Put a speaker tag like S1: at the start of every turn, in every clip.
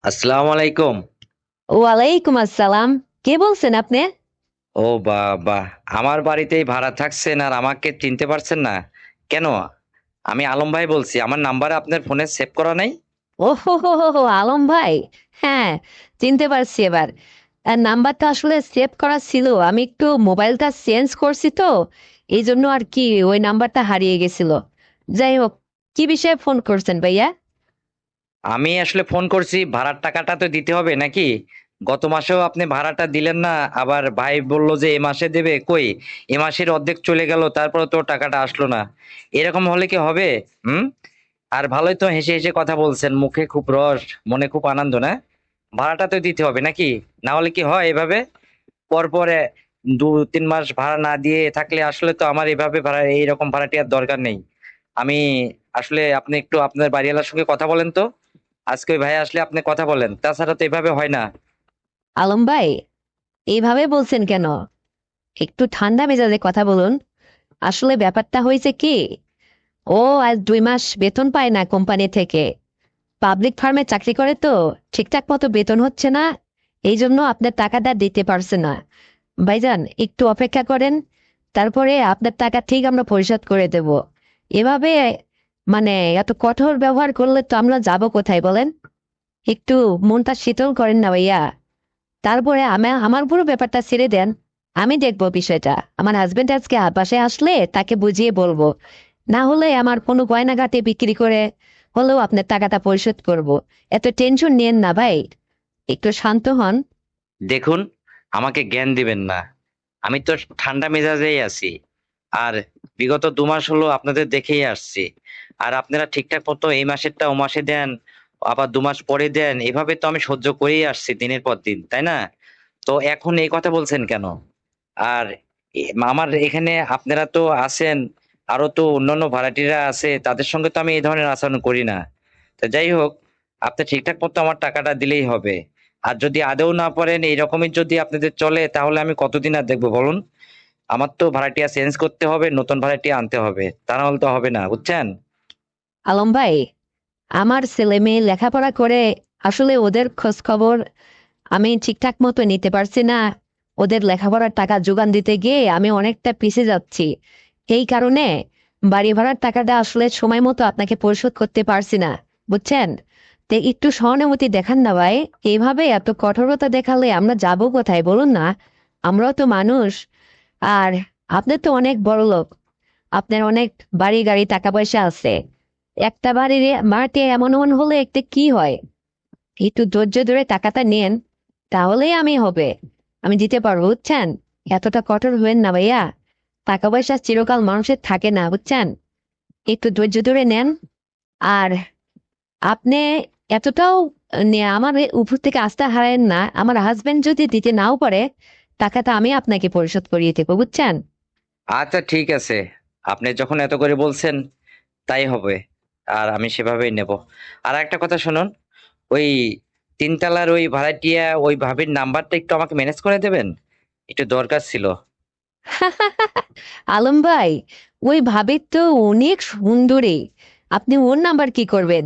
S1: আসসালামু আলাইকুম।
S2: ওয়ালাইকুম আসসালাম। কে বলছেন আপনি?
S1: ও বাবা! আমার বাড়িতেই ভাড়া থাকছেন আর আমাকে চিনতে পারছেন না? কেন? আমি আলম ভাই বলছি। আমার নাম্বার আপনার ফোনে সেভ করা নাই?
S2: ও হো হো হো হো, আলম ভাই। হ্যাঁ, চিনতে পারছি এবার। নাম্বারটা আসলে সেভ করা ছিল, আমি একটু মোবাইলটা চেঞ্জ করছি তো, এই জন্য আর কি ওই নাম্বারটা হারিয়ে গেছিল। যাই হোক, কি বিষয়ে ফোন করছেন ভাইয়া?
S1: আমি আসলে ফোন করছি ভাড়ার টাকাটা তো দিতে হবে নাকি? গত মাসেও আপনি ভাড়াটা দিলেন না। আবার ভাই বলল যে এ মাসে দেবে। কই? এ মাসের অর্ধেক চলে গেল তারপরেও তো টাকাটা আসলো না। এরকম হলে কি হবে? হুম? আর ভালোই তো হেসে হেসে কথা বলছেন। মুখে খুব রস, মনে খুব আনন্দ না? ভাড়াটা তো দিতে হবে নাকি? না হলে কি হয় এভাবে? পরপরে ২-৩ মাস ভাড়া না দিয়ে থাকলে আসলে তো আমার এভাবে ভাড়া এইরকম ভাড়াটিয়ার দরকার নেই। আমি আসলে আপনি একটু আপনার বাড়িওয়ালার সঙ্গে কথা বলেন তো। আজকে ওই ভাই আসলে আপনি কথা বলেন। তাছাড়া তো এভাবে হয় না।
S2: আলম ভাই, এইভাবে বলছেন কেন? একটু ঠান্ডা মেজাজে কথা বলুন। আসলে ব্যাপারটা হয়েছে কি, ও আজ 2 মাস বেতন পায় না কোম্পানি থেকে। পাবলিক ফার্মে চাকরি করে তো, ঠিকঠাক মতো বেতন হচ্ছে না, এই জন্য আপনার টাকাটা দিতে পারছে না। ভাইজান, একটু অপেক্ষা করেন, তারপরে আপনার টাকা ঠিক আমরা পরিশোধ করে দেব। এভাবে মানে এত কঠোর ব্যবহার করলে তো আমরা যাব কোথায় বলেন? একটু মনটা শীতল করেন না ভাইয়া। তারপরে আমার পুরো ব্যাপারটা ছেড়ে দেন, আমি দেখবো বিষয়টা। আমার হাজবেন্ড আজকে বাসায় আসলে তাকে বুঝিয়ে বলবো। না হলে আমার কোনো গয়নাগাটি বিক্রি করে হলেও আপনার টাকাটা পরিশোধ করব। এত টেনশন নিয়েন না ভাই, একটু শান্ত হন।
S1: দেখুন, আমাকে জ্ঞান দিবেন না। আমি তো ঠান্ডা মেজাজেই আছি। আর বিগত ২ মাস হলো আপনাদের দেখেই আসছি। আর আপনারা ঠিকঠাক মতো এই মাসেরটা ও মাসে দেন, আবার ২ মাস পরে দেন। এভাবে তো আমি সহ্য করেই আসছি দিনের পর দিন, তাই না? তো এখন এই কথা বলছেন কেন? আর আমার এখানে আপনারা তো আছেন, আরো তো অন্যান্য ভাড়াটিরা আছে, তাদের সঙ্গে তো আমি এই ধরনের আচরণ করি না। তো যাই হোক, আপনি ঠিকঠাক মতো আমার টাকাটা দিলেই হবে। আর যদি আদৌ না পারেন, এইরকমই যদি আপনাদের চলে, তাহলে আমি কতদিন আর দেখবো বলুন? আমার তো ভাড়াটিয়া চেঞ্জ করতে হবে, নতুন ভাড়াটিয়া আনতে হবে। তা না হলে তো হবে না, বুঝছেন?
S2: আলম ভাই, আমার ছেলে মেয়ে লেখাপড়া করে, আসলে ওদের খোঁজ খবর আমি ঠিকঠাক মতো নিতে পারছি না। ওদের লেখাপড়ার টাকা যোগান দিতে গিয়ে আমি অনেকটা পিছিয়ে যাচ্ছি। এই কারণে বাড়ি ভাড়ার টাকাটা আসলে সময় মতো আপনাকে পরিশোধ করতে পারছি না, বুঝছেন? তো একটু সহানুভূতি দেখান না ভাই। এইভাবে এত কঠোরতা দেখালে আমরা যাব কোথায় বলুন না? আমরাও তো মানুষ। আর আপনি তো অনেক বড় লোক, আপনার অনেক বাড়ি গাড়ি টাকা পয়সা আছে। একটা বাড়ির মাটি এমন এমন হলে একটা কি হয়? একটু ধৈর্য ধরে টাকাটা নেন, তাহলেই আমি হবে, আমি দিতে পারবো, বুঝছেন? এতটা কঠোর হবেন না ভাইয়া। টাকা পয়সা চিরকাল মানুষের থাকে না, বুঝছেন? একটু ধৈর্য ধরে নেন। আর আপনি এতটাও আমার উপর থেকে আস্থা হারায়েন না। আমার হাজবেন্ড যদি দিতে নাও পারে, টাকাটা আমি আপনাকে পরিশোধ করিয়ে দেবো, বুঝছেন?
S1: আচ্ছা ঠিক আছে। আপনি যখন এত করে বলছেন, তাই হবে। আর আমি সেভাবেই নেব। আর একটা কথা শুনুন, ওই ৩ তলার ওই ভাড়াটিয়া ওই ভাবির নাম্বারটা একটু আমাকে ম্যানেজ করে দেবেন? একটু দরকার ছিল।
S2: আলম ভাই, ওই ভাবির তো অনেক সুন্দরী, আপনি ওর নাম্বার কি করবেন?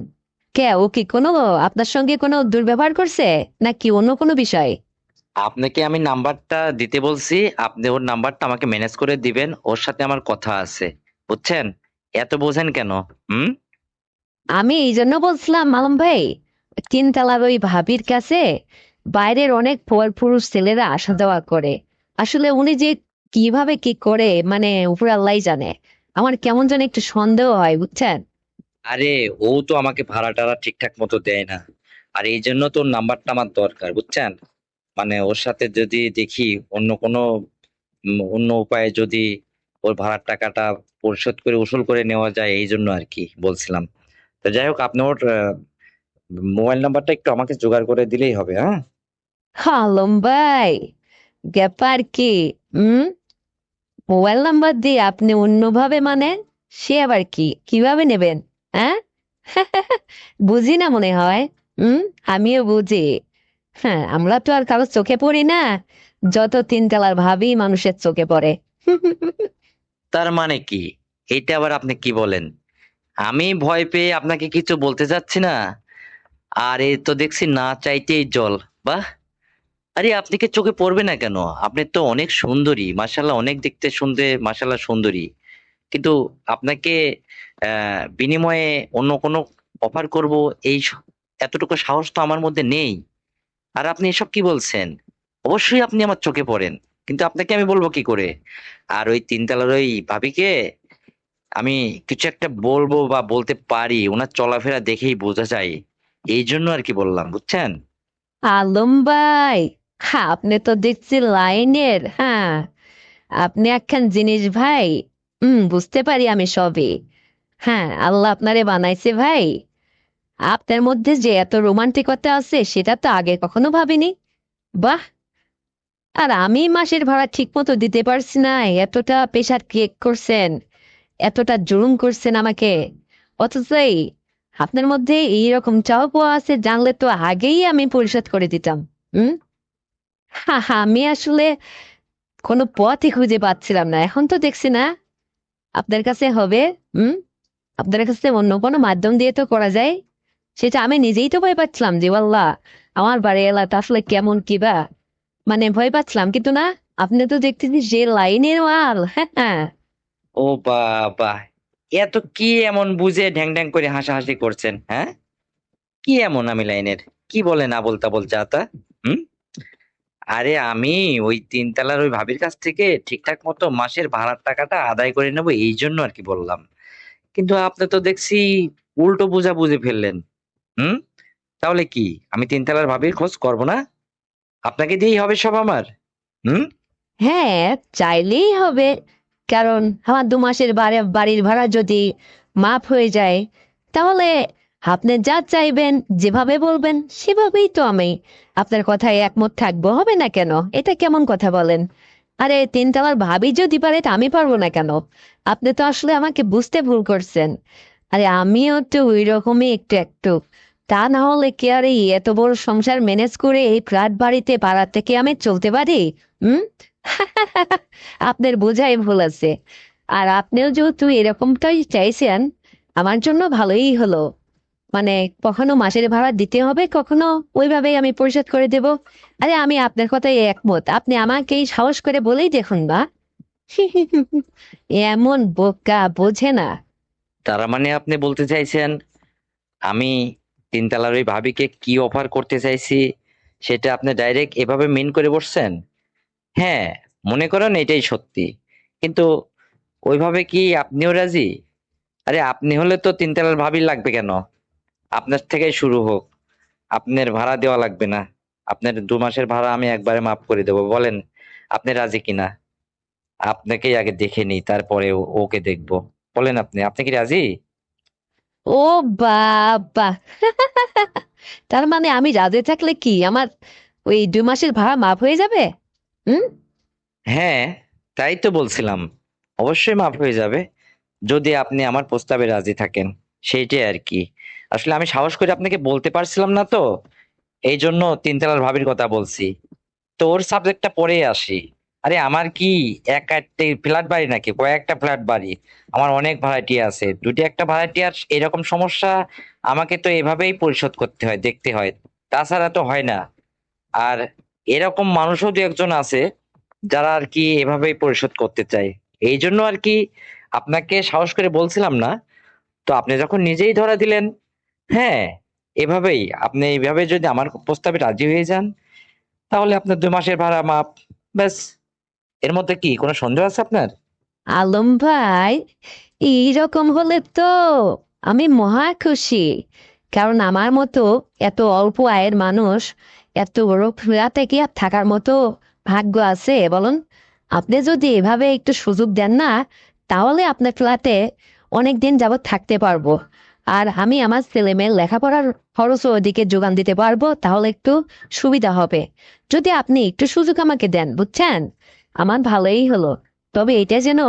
S2: কে, ও কি কোনো আপনার সঙ্গে কোনো দুর্ব্যবহার করছে, নাকি অন্য কোনো বিষয়?
S1: আপনাকে আমি নাম্বারটা দিতে বলছি, আপনি ওর নাম্বারটা আমাকে ম্যানেজ করে দিবেন। ওর সাথে আমার কথা আছে, বুঝছেন? এত বোঝেন কেন? হুম?
S2: আমি এই জন্য বলছিলাম আলম ভাই, 3 তলার ওই ভাবির কাছে বাইরের অনেক পুরুষ ছেলেরা আসা যাওয়া করে। আসলে উনি যে কিভাবে কি করে, মানে উপর আল্লাহ জানে। আমার কেমন যেন একটু সন্দেহ হয়, বুঝছেন?
S1: আরে, ও তো আমাকে ভাড়া টাড়া ঠিকঠাক মতো দেয় না। আর এই জন্য তো ওর নাম্বারটা আমার দরকার, বুঝছেন? মানে ওর সাথে যদি দেখি অন্য কোনো অন্য উপায়ে যদি ওর ভাড়ার টাকাটা পরিশোধ করে উসুল করে নেওয়া যায়, এই জন্য আর কি বলছিলাম। তো যাই হোক, আপনি ওর মোবাইল নাম্বারটা একটু আমাকে জোগাড় করে দিলেই হবে, হ্যাঁ?
S2: আলম ভাই, ব্যাপার কি? হুম, মোবাইল নাম্বার দিয়ে আপনি অন্যভাবে মানে, সে আবার কি, কিভাবে নেবেন? হ্যাঁ? বুঝি না মনে হয়। হুম, আমিও বুঝি। হ্যাঁ, আমরা তো আর কারো চোখে পড়ি না, যত 3 তলার ভাবি মানুষের চোখে পড়ে।
S1: তার মানে কি? এটা আবার আপনি কি বলেন? আমি ভয় পেয়ে আপনাকে কিছু বলতে চাচ্ছি না। আর এ তো দেখছি না চাইতেই জল। বাহ! আরে আপনি কি চোখে পড়বে না কেন? আপনি তো অনেক সুন্দরী, মাশাল্লাহ, অনেক দেখতে শুনতে মাশাল্লাহ সুন্দরী। কিন্তু আপনাকে বিনিময়ে অন্য কোনো অফার করব, এই এতটুকু সাহস তো আমার মধ্যে নেই। আর আপনি এসব কি বলছেন? অবশ্যই আপনি আমার চোখে পড়েন, কিন্তু আপনাকে আমি বলবো কি করে? আর ওই তিনতলার ওই ভাবিকে আমি কিছু একটা বলবো বা বলতে পারি, ওনার চলাফেরা দেখেই বোঝা যায়। এই জন্য আর কি বললাম, বুঝছেন?
S2: আলম ভাই, হ্যাঁ, আপনি তো দেখছি লাইনের। হ্যাঁ, আপনি একখান জিনিস ভাই। বুঝতে পারি আমি সবই। হ্যাঁ, আল্লাহ আপনারে বানাইছে ভাই। আপনার মধ্যে যে এত রোমান্টিকতা আছে সেটা তো আগে কখনো ভাবিনি। বাহ! আর আমি মাসের ভাড়া ঠিক মতো দিতে পারছি না, এতটা প্রেশার ক্রিয়েট করছেন, এতটা জুলুম করছেন আমাকে। অথচ আপনার মধ্যে এইরকম চাও পাওয়া আছে জানলে তো আগেই আমি পরিশোধ করে দিতাম। হুম। হ্যাঁ হ্যাঁ, আমি আসলে কোনো পথই খুঁজে পাচ্ছিলাম না, এখন তো দেখছি না আপনার কাছে হবে। হুম। আপনার কাছে অন্য কোনো মাধ্যম দিয়ে তো করা যায়। সেটা আমি নিজেই তো ভয় পাচ্ছিলাম যে আল্লাহ, আমার বাড়ি এলাকা আসলে কেমন কিবা, মানে ভয় পাচ্ছিলাম, কিন্তু না, আপনি তো দেখতেছি যে লাইনের মাল। হ্যাঁ হ্যাঁ।
S1: ও বাবা! এত কি এমন বুঝে ঢ্যাং ঢ্যাং করে হাসাহাসি করছেন, হ্যাঁ? কি এমন আমি লাইনের? কি বলে না বলতা বল যা তা? হুম? আরে আমি ওই তিনতলার ওই ভাবির কাছ থেকে ঠিকঠাক মতো মাসের ভাড়ার টাকাটা আদায় করে নেবো, এই জন্য আর কি বললাম। কিন্তু আপনি তো দেখছি উল্টো বুঝা বুঝে ফেললেন। হুম? তাহলে কি আমি তিনতলার ভাবির খোঁজ করব না? আপনাকে দিয়েই হবে সব আমার? হুম?
S2: হ্যাঁ, চাইলেই হবে। কারণ আমার 2 মাসের বাড়ির ভাড়া যদি মাফ হয়ে যায়, তাহলে আপনি যা চাইবেন, যেভাবে বলবেন সেভাবেই তো আমি আপনার কথায় একমত থাকবো, হবে না কেন? এটা কেমন কথা বলেন? আরে তিনতলার ভাবি যদি পারে তা আমি পারবো না কেন? আপনি তো আসলে আমাকে বুঝতে ভুল করছেন। আরে আমিও তো ওই রকমই একটু একটু। তা না হলে কি আর এই এত বড় সংসার ম্যানেজ করে এই ফ্ল্যাট বাড়িতে পাড়া থেকে আমি চলতে পারি? হুম। আপনার বোঝাই ভুল আছে। আর আপনিও যেহেতু এরকমটাই চাইছেন, আমার জন্য ভালোই হলো। মানে কখনো মাসের ভাড়া দিতে হবে, কখনো ওইভাবেই আমি পরিশোধ করে দেব। আরে আমি আপনার কথাই একমত, আপনি আমাকে এই সাহস করে বলেই দেখুন বা। এমন বোকা বোঝে না।
S1: তার মানে আপনি বলতে চাইছেন আমি তিনতলার ওই ভাবিকে কি অফার করতে চাইছি সেটা আপনি ডাইরেক্ট এভাবে মিন করে বসছেন? হ্যাঁ, মনে করেন এটাই সত্যি। কিন্তু ওইভাবে কি আপনিও রাজি? আরে আপনি হলে তো তিনতলার ভাবি লাগবে কেন? আপনার থেকেই শুরু হোক। আপনার ভাড়া দেওয়া লাগবে না। আপনার 2 মাসের ভাড়া আমি একবারে মাফ করে দেবো। বলেন আপনি রাজি কিনা? আপনাকেই আগে দেখে নিই, তারপরে ওকে দেখবো। বলেন আপনি কি রাজি?
S2: ও বাবা! তার মানে আমি রাজি থাকলে কি আমার ওই 2 মাসের ভাড়া মাফ হয়ে যাবে? হুম।
S1: হ্যাঁ, তাই তো বলছিলাম। অবশ্যই মাফ হয়ে যাবে যদি আপনি আমার প্রস্তাবে রাজি থাকেন। সেইটাই আর কি। আসলে আমি সাহস করে আপনাকে বলতে পারছিলাম না তো, এই জন্য তিনতলার ভাবির কথা বলছি। তো ওর সাবজেক্টটা পরে আসি। আরে আমার কি এক একটা ফ্ল্যাট বাড়ি নাকি, কয়েকটা ফ্ল্যাট বাড়ি? আমার অনেক ভাড়াটিয়া আছে, দুটি একটা ভাড়াটিয়ার এরকম সমস্যা আমাকে তো এভাবেই পরিশোধ করতে হয়, দেখতে হয়। তাছাড়া তো হয় না। আর এরকম মানুষও দু একজন আছে যারা আর কি এভাবেই পরিশোধ করতে চায়। এই জন্য আর কি আপনাকে সাহস করে বলছিলাম না। তো আপনি যখন নিজেই ধরা দিলেন, হ্যাঁ, এভাবেই আপনি এইভাবে যদি আমার প্রস্তাবে রাজি হয়ে যান, তাহলে আপনার 2 মাসের ভাড়া মাপ। ব্যাস। এর মধ্যে কি কোনো সন্দেহ আছে আপনার?
S2: আলম ভাই, এইরকম হলে তো আমি মহা খুশি। কারণ আমার মতো এত অল্প আয়ের মানুষ এত বড় ফ্ল্যাটে কি আর থাকার মতো ভাগ্য আছে বলুন? আপনি যদি এভাবে একটু সুযোগ দেন না, তাহলে আপনার ফ্ল্যাটে অনেক দিন যাবত থাকতে পারবো। আর আমি আমার ছেলে মেয়ের লেখাপড়ার খরচও ওদিকে যোগান দিতে পারবো, তাহলে একটু সুবিধা হবে। যদি আপনি একটু সুযোগ আমাকে দেন, বুঝছেন, আমার ভালোই হলো। তবে এটা যেন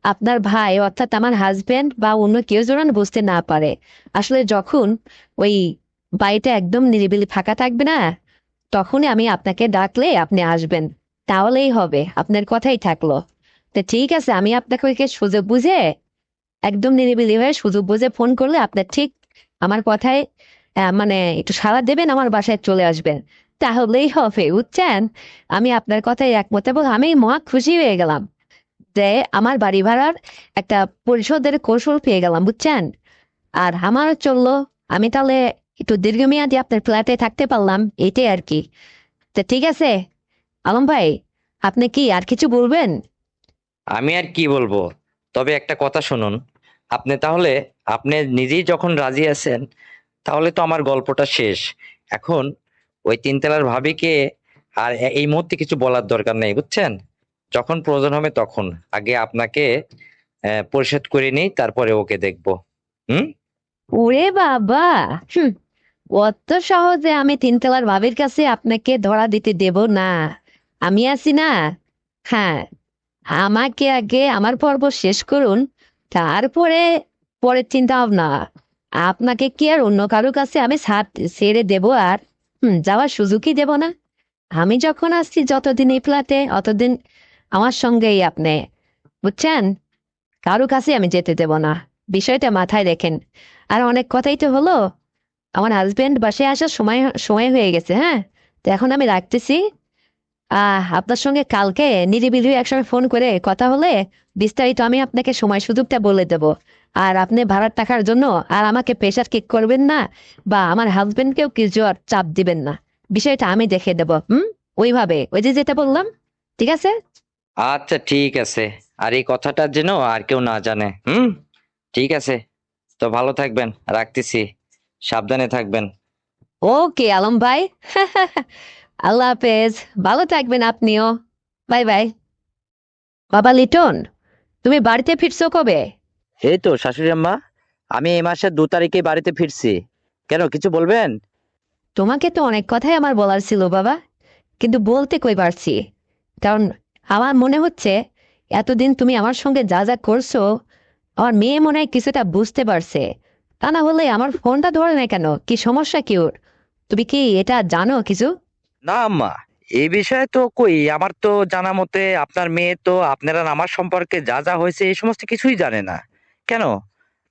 S2: আপনার ভাই অর্থাৎ আমার হাজবেন্ড বা অন্য কেউ যেন বুঝতে না পারে। আসলে যখন ওই বাড়িটা একদম নিরিবিলি ফাঁকা থাকবে না, তখনই আমি আপনাকে ডাকলে আপনি আসবেন। তাহলেই হবে, আপনার কথাই থাকলো। তো ঠিক আছে, আমি আপনাকে ওইকে সুযোগ বুঝে একদম নিরিবিলি হয়ে সুযোগ বুঝে ফোন করলে আপনার ঠিক আমার কথায় মানে একটু সাড়া দেবেন, আমার বাসায় চলে আসবেন, তাহলেই হবে, বুঝছেন? আমি আপনার কথায় একমত এবং আমি মহা খুশি হয়ে গেলাম যে আমার বাড়ি ভাড়ার একটা পরিশোধের কৌশল পেয়ে গেলাম, বুঝছেন? আর আমারও চললো, আমি তাহলে একটু দীর্ঘমেয়াদী আপনার ফ্ল্যাটে থাকতে পারলাম, এটাই আর কি। তো ঠিক আছে আলম ভাই, আপনি কি আর কিছু বলবেন?
S1: আমি আর কি বলবো, তবে একটা কথা শুনুন। আপনি তাহলে, আপনি নিজেই যখন রাজি আছেন, তাহলে তো আমার গল্পটা শেষ। এখন ওই তিনতলার ভাবিকে আর এই মুহূর্তে কিছু বলার দরকার নেই, বুঝছেন? যখন প্রয়োজন হবে তখন, আগে আপনাকে পরিশোধ করে নিই, তারপরে ওকে দেখবো। হুম।
S2: ওরে বাবা, হুম, অত সহজে আমি তিনতলার ভাবির কাছে আপনাকে ধরা দিতে দেব না। আমি আছি না? হ্যাঁ, আমাকে আগে আমার পর্ব শেষ করুন, তারপরে পরের চিন্তা ভাবনা। আপনাকে কি আর অন্য কারো কাছে আমি ছেড়ে দেব? আর যাওয়ার সুযোগই দেব না। আমি যখন আসছি যতদিন এই ফ্ল্যাটে, অতদিন আমার সঙ্গেই আপনি, বুঝছেন? কারো কাছে আমি যেতে দেব না, বিষয়টা মাথায় রেখেন। আর অনেক কথাই তো হলো, আমার হাজবেন্ড বাসায় আসার সময় সময় হয়ে গেছে, হ্যাঁ? তো এখন আমি রাখতেছি। আপনার সঙ্গে কালকে নিরিবিলি একসময় ফোন করে কথা হলে বিস্তারিত আমি আপনাকে সময় সুযোগটা বলে দেব। আর আপনি ভাড়ার টাকার জন্য আর আমাকে প্রেশার কিক করবেন না, বা আমার হাজবেন্ডকেও কিছু আর চাপ দিবেন না। বিষয়টা আমি দেখে দেব, ওইভাবে, ওই যে যেটা বললাম। ঠিক আছে?
S1: আচ্ছা ঠিক আছে। আর এই কথাটা যেন আর কেউ না জানে। হুম। ঠিক আছে। তো ভালো থাকবেন, রাখতেছি। সাবধানে থাকবেন।
S2: ওকে আলম ভাই। আল্লাহ হাফেজ। ভালো থাকবেন আপনিও। Bye bye. বাবা লিটন, তুমি বাড়িতে ফিরছো কবে?
S1: এই তো শাশুড়ি আম্মা, আমি এই মাসের 2 তারিখে বাড়িতে ফিরছি। কেন, কিছু বলবেন?
S2: তোমাকে তো অনেক কথাই আমার বলার ছিল বাবা, কিন্তু বলতে কই পারছি। কারণ আমার মনে হচ্ছে এতদিন তুমি আমার সঙ্গে যা যা করছো, আমার মেয়ে মনে হয় কিছুটা বুঝতে পারছে। তা না হলে আমার ফোনটা ধরে না কেন? কি সমস্যা কি ওর? তুমি কি এটা জানো কিছু?
S1: না আম্মা, এই বিষয়ে তো কই, আমার তো জানা মতে আপনার মেয়ে তো আপনারা আমার সম্পর্কে যা যা হয়েছে এই সমস্ত কিছুই জানে না। কেন,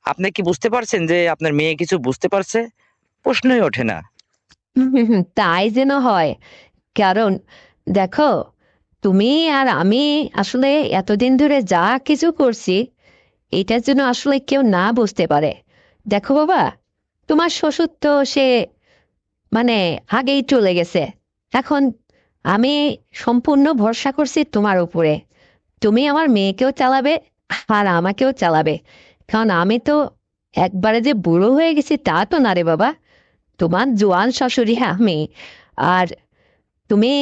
S1: আপনি কি বুঝতে পারছেন যে আপনার মেয়ে কিছু বুঝতে পারছে? প্রশ্নই ওঠে না।
S2: তাই যেন হয়। কারণ দেখো, তুমি আর আমি আসলে এতদিন ধরে যা কিছু করছি, এটার জন্য আসলে কেউ না বুঝতে পারে। দেখো বাবা, তোমার শ্বশুর তো সে মানে আগেই চলে গেছে। এখন আমি সম্পূর্ণ ভরসা করছি তোমার উপরে। তুমি আমার মেয়েকেও চালাবে আর আমাকেও চালাবে। কারণ আমি তো একবারে যে বুড়ো হয়ে গেছি তা তো না রে বাবা। তোমার জোয়ান শাশুড়ি আমি। আর তুমি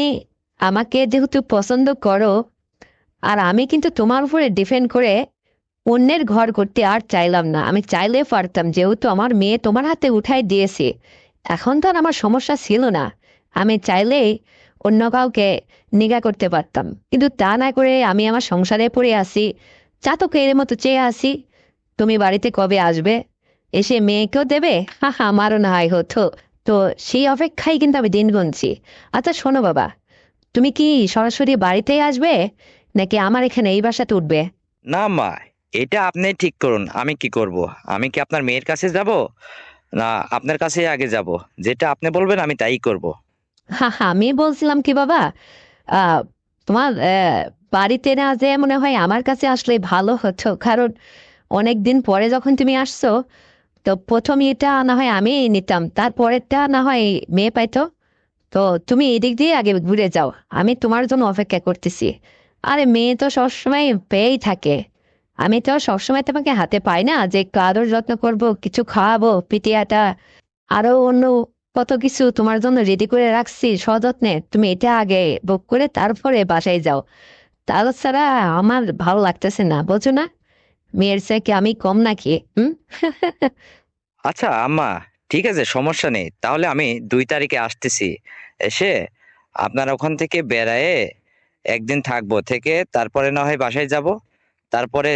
S2: আমাকে যেহেতু পছন্দ করো, আর আমি কিন্তু তোমার উপরে ডিপেন্ড করে অন্যের ঘর করতে আর চাইলাম না। আমি চাইলে পারতাম, যেহেতু আমার মেয়ে তোমার হাতে উঠাই দিয়েছে, এখন তো আর আমার সমস্যা ছিল না। আমি চাইলেই অন্য কাউকে নিগা করতে পারতাম, কিন্তু তা না করে আমি আমার সংসারে পড়ে আছি, চাতকের মতো চেয়ে আছি। তুমি বাড়িতে কবে আসবে? এসে মেয়েকেও দেবে, হা হা, আমারও না হয় হতো। তো সেই অপেক্ষায় কিন্তু আমি দিন গুনছি। আচ্ছা শোনো বাবা, তুমি কি সরাসরি বাড়িতেই আসবে, নাকি আমার এখানে এই বাসাতে উঠবে?
S1: না মা, এটা আপনি ঠিক করুন, আমি কি করব? আমি কি আপনার মেয়ের কাছে যাব, না আপনার কাছে আগে যাব? যেটা আপনি বলবেন আমি তাই করব।
S2: হা হা, আমি বলছিলাম কি বাবা, আহ তোমার বাড়িতে না যে মনে হয় আমার কাছে আসলে ভালো হতো। কারণ অনেক দিন পরে যখন তুমি আসছো, তো প্রথম এটা না হয় আমি নিতাম, তারপরেরটা না হয় মেয়ে পাইতো। তো তুমি এদিক দিয়ে আগে ঘুরে যাও, আমি তোমার জন্য অপেক্ষা করতেছি। আরে মেয়ে তো সবসময় পেয়েই থাকে। আমি তো সবসময় তোমাকে হাতে পাই না যে একটু আদর যত্ন করব, কিছু খাওয়াবো, পিটিয়াটা, আরো অন্য কত কিছু তোমার জন্য রেডি করে রাখছি সযত্নে। তুমি এটা আগে বুক করে তারপরে বাসায় যাও। তাছাড়া আমার ভালো লাগতেছে না, বোঝো না? মেয়ের চেয়ে কি আমি কম নাকি? হুম।
S1: আচ্ছা আম্মা, ঠিক আছে, সমস্যা নেই, তাহলে আমি 2 তারিখে আসতেছি। এসে আপনার ওখান থেকে বেড়ায়ে একদিন থাকবো, থেকে তারপরে না হয় বাসায় যাব। তারপরে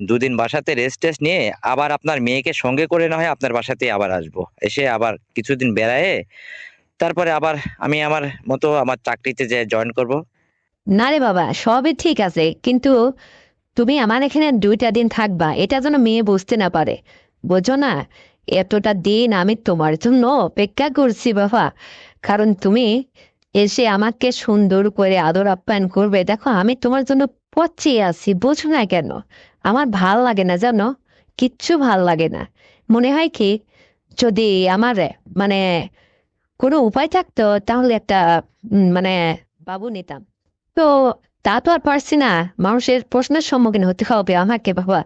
S1: 2 দিন বাসাতে রেস্ট টেস্ট নিয়ে আবার আপনার মেয়েকে সঙ্গে করে না হয় আপনার বাসাতে আবার আসবো, এসে আবার কিছুদিন বেড়ায়ে তারপরে আবার আমি আমার মতো আমার চাকরিতে যে জয়েন করব।
S2: না রে বাবা, সবই ঠিক আছে, কিন্তু তুমি আমার এখানে 2টা দিন থাকবা, এটা যেন মেয়ে বুঝতে না পারে, বোঝো না? এতটা দিন আমি তোমার জন্য অপেক্ষা করছি বাবা, কারণ তুমি এসে আমাকে সুন্দর করে আদর আপ্যায়ন করবে। দেখো আমি তোমার জন্য পচিয়ে আছি, বোঝো না কেন? আমার ভাল লাগে না জানো, কিচ্ছু ভাল লাগে না। মনে হয় কি, যদি আমার মানে কোনো উপায় থাকতো তাহলে একটা মানে বাবু নিতাম। তো তা তো আর পারছি না, মানুষের প্রশ্নের সম্মুখীন হতে হবে আমাকে বাবা।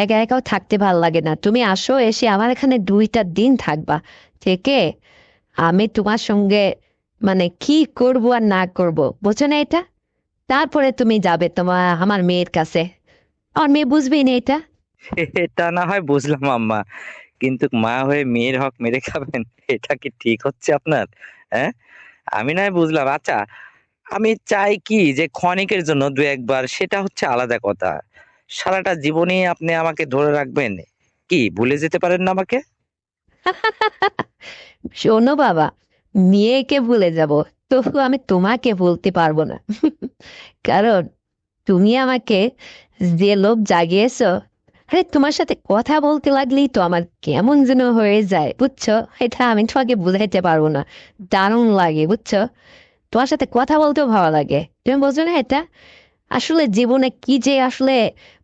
S2: একা একাও থাকতে ভাল লাগে না, তুমি আসো, এসে আমার এখানে 2টা দিন থাকবা, থেকে আমি তোমার সঙ্গে মানে কি করব আর না করব, বোঝো না এটা? তারপরে তুমি যাবে তোমার আমার মেয়ের কাছে, আমার মেয়ে বুঝবেই না এটা।
S1: এটা না হয় বুঝলাম আম্মা, কিন্তু মা হয়ে মেয়ের হক মেরে খাবেন, এটা কি ঠিক হচ্ছে আপনার? হ্যাঁ, আমি না হয় বুঝলাম। আচ্ছা, আমি চাই কি যে ক্ষণিকের জন্য দু একবার, সেটা হচ্ছে আলাদা কথা। সারাটা জীবনই আপনি আমাকে ধরে রাখবেন? কি ভুলে যেতে পারেন না আমাকে?
S2: শোনো বাবা, মেয়েকে ভুলে যাব, তবু আমি তোমাকে বলতে পারবো না। কারণ তুমি আমাকে যে লোভ জাগিয়েছো, আরে তোমার সাথে কথা বলতে লাগলেই তো আমার কেমন যেন হয়ে যায়, বুঝছো? এটা আমি তোমাকে বুঝাইতে পারবো না, দারুণ লাগে বুঝছো। তোমার সাথে কথা বলতেও ভালো লাগে, তুমি বোঝো না এটা? আসলে জীবনে কি যে আসলে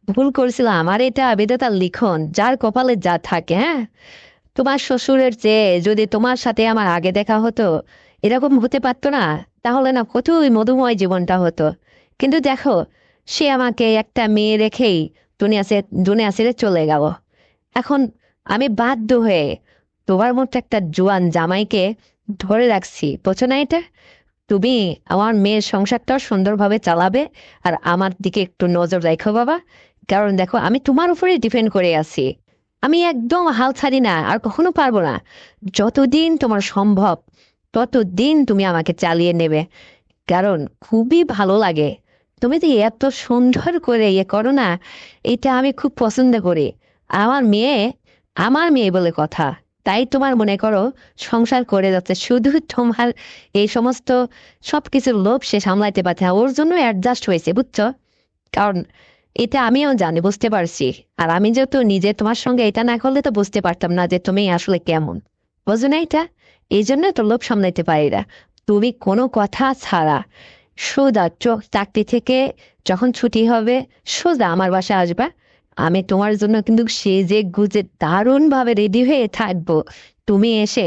S2: ভুল করেছিলাম, আমার এটা বিধাতার লিখন, যার কপালে যা থাকে। হ্যাঁ, তোমার শ্বশুরের চেয়ে যদি তোমার সাথে আমার আগে দেখা হতো, এরকম হতে পারতো না, তাহলে না কতই মধুময় জীবনটা হতো। কিন্তু দেখো, সে আমাকে একটা মেয়ে রেখেই দুনিয়া ছেড়ে চলে গেল। এখন আমি বাধ্য হয়ে তোমার মতো একটা জোয়ান জামাইকে ধরে রাখছি, বোঝো না এটা? তুমি আমার মেয়ের সংসারটাও সুন্দরভাবে চালাবে, আর আমার দিকে একটু নজর রাখো বাবা। কারণ দেখো আমি তোমার উপরে ডিপেন্ড করে আছি, আমি একদম হাল ছাড়ি না, আর কখনো পারবো না। যতদিন তোমার সম্ভব ততদিন তুমি আমাকে চালিয়ে নেবে। কারণ খুবই ভালো লাগে, তুমি যে এত সুন্দর করে ইয়ে করো না, এটা আমি খুব পছন্দ করি। আমার মেয়ে, আমার মেয়ে বলে কথা, তাই তোমার মনে করো সংসার করে যাচ্ছে, শুধু তোমার এই সমস্ত সবকিছুর লোভ সে সামলাইতে পারছে না, ওর জন্য অ্যাডজাস্ট হয়েছে, বুঝছো? কারণ এটা আমিও জানি, বুঝতে পারছি। আর আমি যেহেতু নিজে তোমার সঙ্গে এটা না করলে তো বুঝতে পারতাম না যে তুমি আসলে কেমন, বুঝো না এটা? এই জন্য তো লোভ সামলাইতে পারি না। তুমি কোনো কথা ছাড়া সোজা চোখ চাকরি থেকে যখন ছুটি হবে, সোজা আমার বাসায় আসবা। আমি তোমার জন্য কিন্তু সেজে গুজে দারুণ ভাবে রেডি হয়ে থাকবো। তুমি এসে